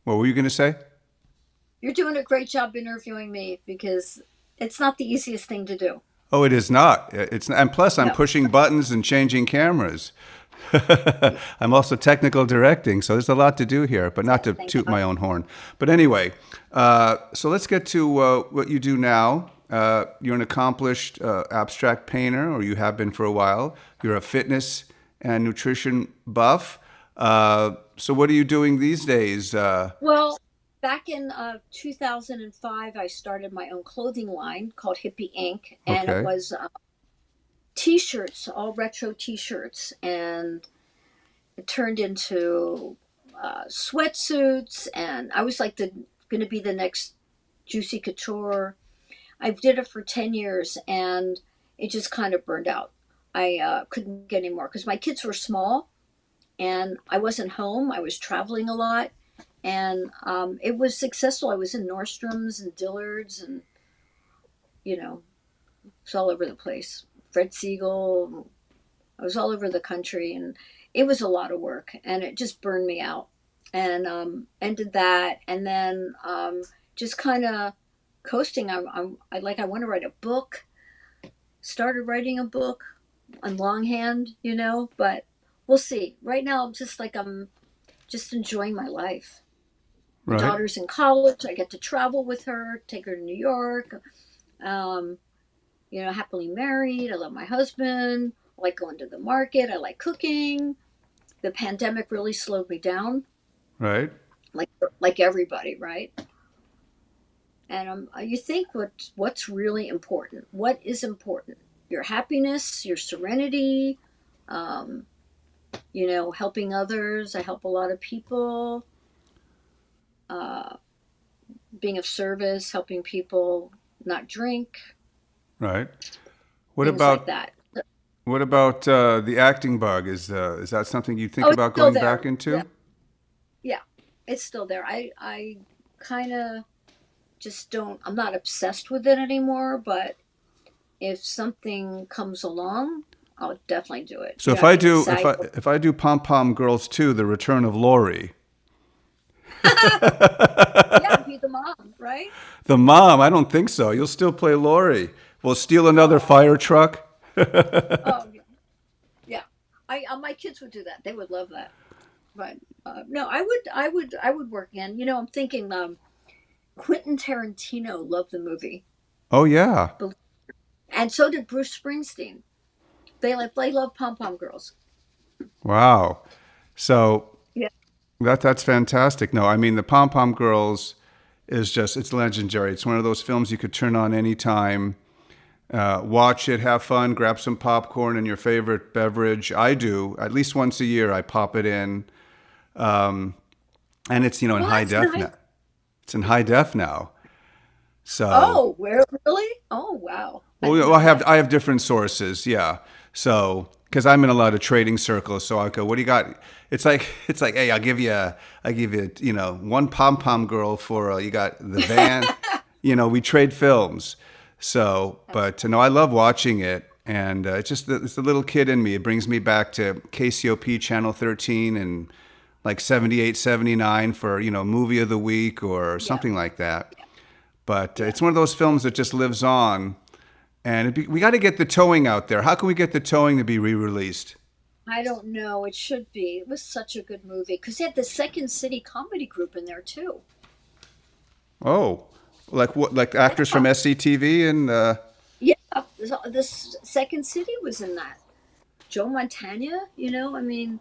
What were you going to say? You're doing a great job interviewing me because it's not the easiest thing to do. Oh, it is not. It's and plus I'm No. pushing buttons and changing cameras. I'm also technical directing, so there's a lot to do here, but not to toot my own horn. But anyway, so let's get to what you do now. You're an accomplished abstract painter, or you have been for a while. You're a fitness and nutrition buff. So what are you doing these days? Well, back in 2005, I started my own clothing line called Hippie Inc. And Okay. it was T-shirts, all retro T-shirts. And it turned into sweatsuits. And I was like going to be the next Juicy Couture. I did it for 10 years and it just kind of burned out. I couldn't get any more because my kids were small and I wasn't home. I was traveling a lot. And it was successful. I was in Nordstrom's and Dillard's and, it was all over the place. Fred Siegel. I was all over the country and it was a lot of work and it just burned me out. And ended that. And then just kind of coasting. I want to write a book. Started writing a book on longhand, but we'll see. Right now, I'm just enjoying my life. My Right. daughter's in college. I get to travel with her, take her to New York. Happily married. I love my husband. I like going to the market. I like cooking. The pandemic really slowed me down, Right. like everybody, right? And you think what's really important? What is important? Your happiness, your serenity, helping others. I help a lot of people. Being of service, helping people not drink. Right. What Things about like that? what about the acting bug? Is that something you think Oh, it's about still going there. back into? Yeah, it's still there. I kind of just don't. I'm not obsessed with it anymore. But if something comes along, I'll definitely do it. So if I do Pom Pom Girls 2, The Return of Lori, Yeah, be the mom, right? the mom, I don't think so. You'll still play Lori. We'll steal another fire truck. Oh, yeah. My kids would do that. They would love that. But no, I would work in. I'm thinking Quentin Tarantino loved the movie, Oh yeah. and so did Bruce Springsteen. They love Pom Pom Girls. Wow. So Yeah. that's fantastic. No, I mean the Pom Pom Girls it's legendary. It's one of those films you could turn on anytime. Watch it, have fun, grab some popcorn and your favorite beverage. I do. At least once a year, I pop it in. And it's, in high that's def nice. now. It's in high def now. So, Oh, where really? Oh, wow. well, I have different sources. Yeah. So, because I'm in a lot of trading circles, so I go, what do you got? It's like, hey, I'll give you, one Pom Pom Girl for, you got the van, we trade films. So, but no, I love watching it. And it's the little kid in me. It brings me back to KCOP Channel 13 and like 78, 79 for, movie of the week or something like that. But it's one of those films that just lives on. And we got to get the towing out there. How can we get the towing to be re-released? I don't know. It should be. It was such a good movie because they had the Second City comedy group in there too. Oh, like what? Like actors from SCTV and Yeah, this Second City was in that. Joe Montana, I mean,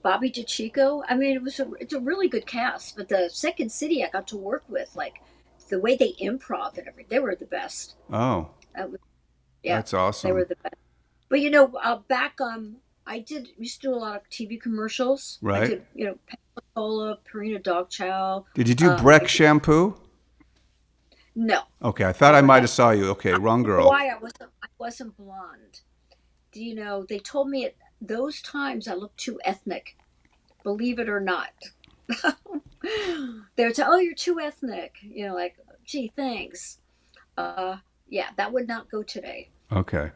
Bobby DeChico. I mean, it's a really good cast. But the Second City I got to work with, like the way they improv and everything, they were the best. oh, That was, yeah, that's they were awesome. the best. But back I used to do a lot of TV commercials. I Right? did, Coca-Cola, Purina Dog Chow. Did you do I Breck did, shampoo? no, Okay, I thought I never might had. have saw you. Okay, I wrong don't know girl. why I wasn't blonde. Do you know? They told me at those times I looked too ethnic. Believe it or not. They're saying, "Oh, you're too ethnic." Like, gee, thanks. Yeah, that would not go today. Okay.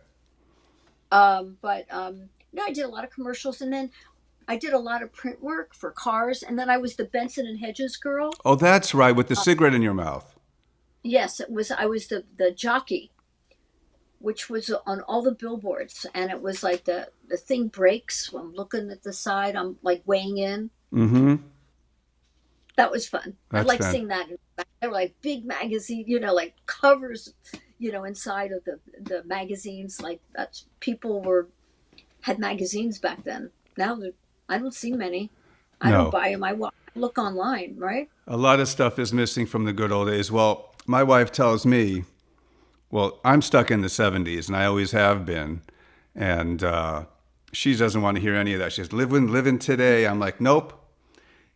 But no, I did a lot of commercials, and then I did a lot of print work for cars, and then I was the Benson and Hedges girl. Oh, that's right, with the Uh, cigarette in your mouth. yes, it was. I was the jockey, which was on all the billboards, and it was like the thing breaks. I'm looking at the side. I'm like weighing in. Mm-hmm. That was fun. I That's like fan. seeing that. They were like big magazine, like covers, inside of the magazines. Like that's people had magazines back then. Now I don't see many. I don't No. buy them. I look online, right? A lot of stuff is missing from the good old days. Well, my wife tells me, well, I'm stuck in the 70s, and I always have been. And she doesn't want to hear any of that. She says, living today. I'm like, nope.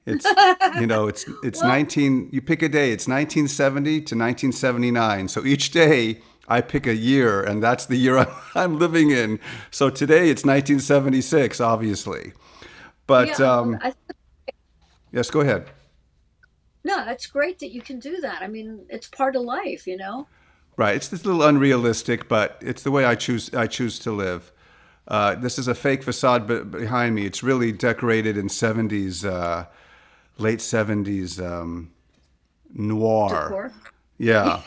It's, it's Well, 19, you pick a day. It's 1970 to 1979. So each day I pick a year, and that's the year I'm living in. So today it's 1976, obviously. But yeah. yes, go ahead. No, that's great that you can do that. I mean, it's part of life. Right. It's just a little unrealistic, but it's the way I choose to live. This is a fake facade behind me. It's really decorated in 70s, late 70s noir. Decor. Yeah.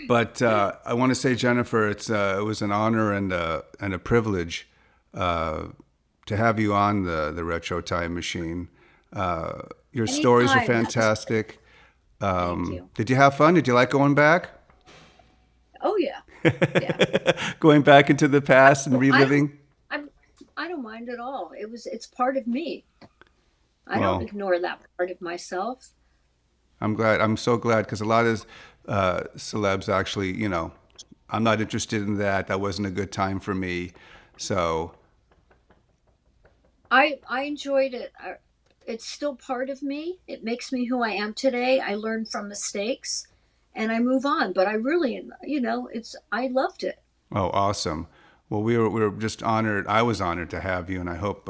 But I want to say, Jennifer, it was an honor and a privilege to have you on the Retro Time Machine. Your stories are Anytime. fantastic. Thank you. Did you have fun? Did you like going back? Oh yeah, yeah. Going back into the past and I don't. reliving? I'm. I don't mind at all. It's part of me. I don't Well, ignore that part of myself. I'm glad. I'm so glad because a lot of celebs actually, I'm not interested in that. That wasn't a good time for me. So, I enjoyed it. It's still part of me. It makes me who I am today. I learn from mistakes, and I move on. But I really, I loved it. oh, awesome. Well, we were just honored. I was honored to have you, and I hope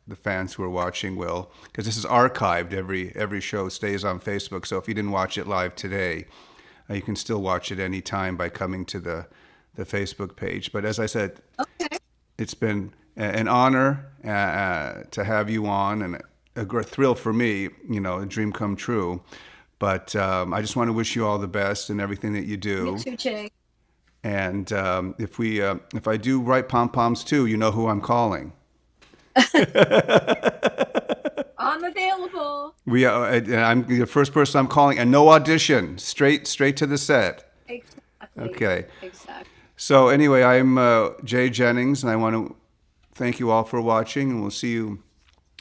the fans who are watching will, because this is archived. Every show stays on Facebook. So if you didn't watch it live today, you can still watch it anytime by coming to the Facebook page. But as I said, Okay. it's been an honor to have you on, and a thrill for me, a dream come true. But I just want to wish you all the best in everything that you You do. too, Jay. And if I do write pom poms too, you know who I'm calling. I'm available. I'm the first person I'm calling, and no audition, straight to the set. Exactly. Okay. Exactly. So anyway, I'm Jay Jennings, and I want to thank you all for watching, and we'll see you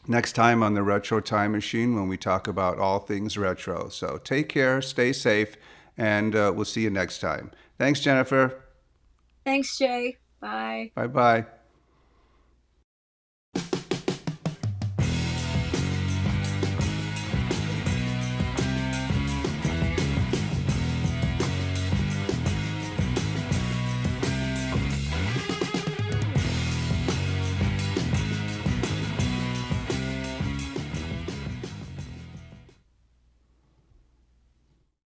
next time on the Retro Time Machine when we talk about all things retro. So take care, stay safe, and we'll see you next time. Thanks, Jennifer. Thanks, Jay. Bye. Bye bye.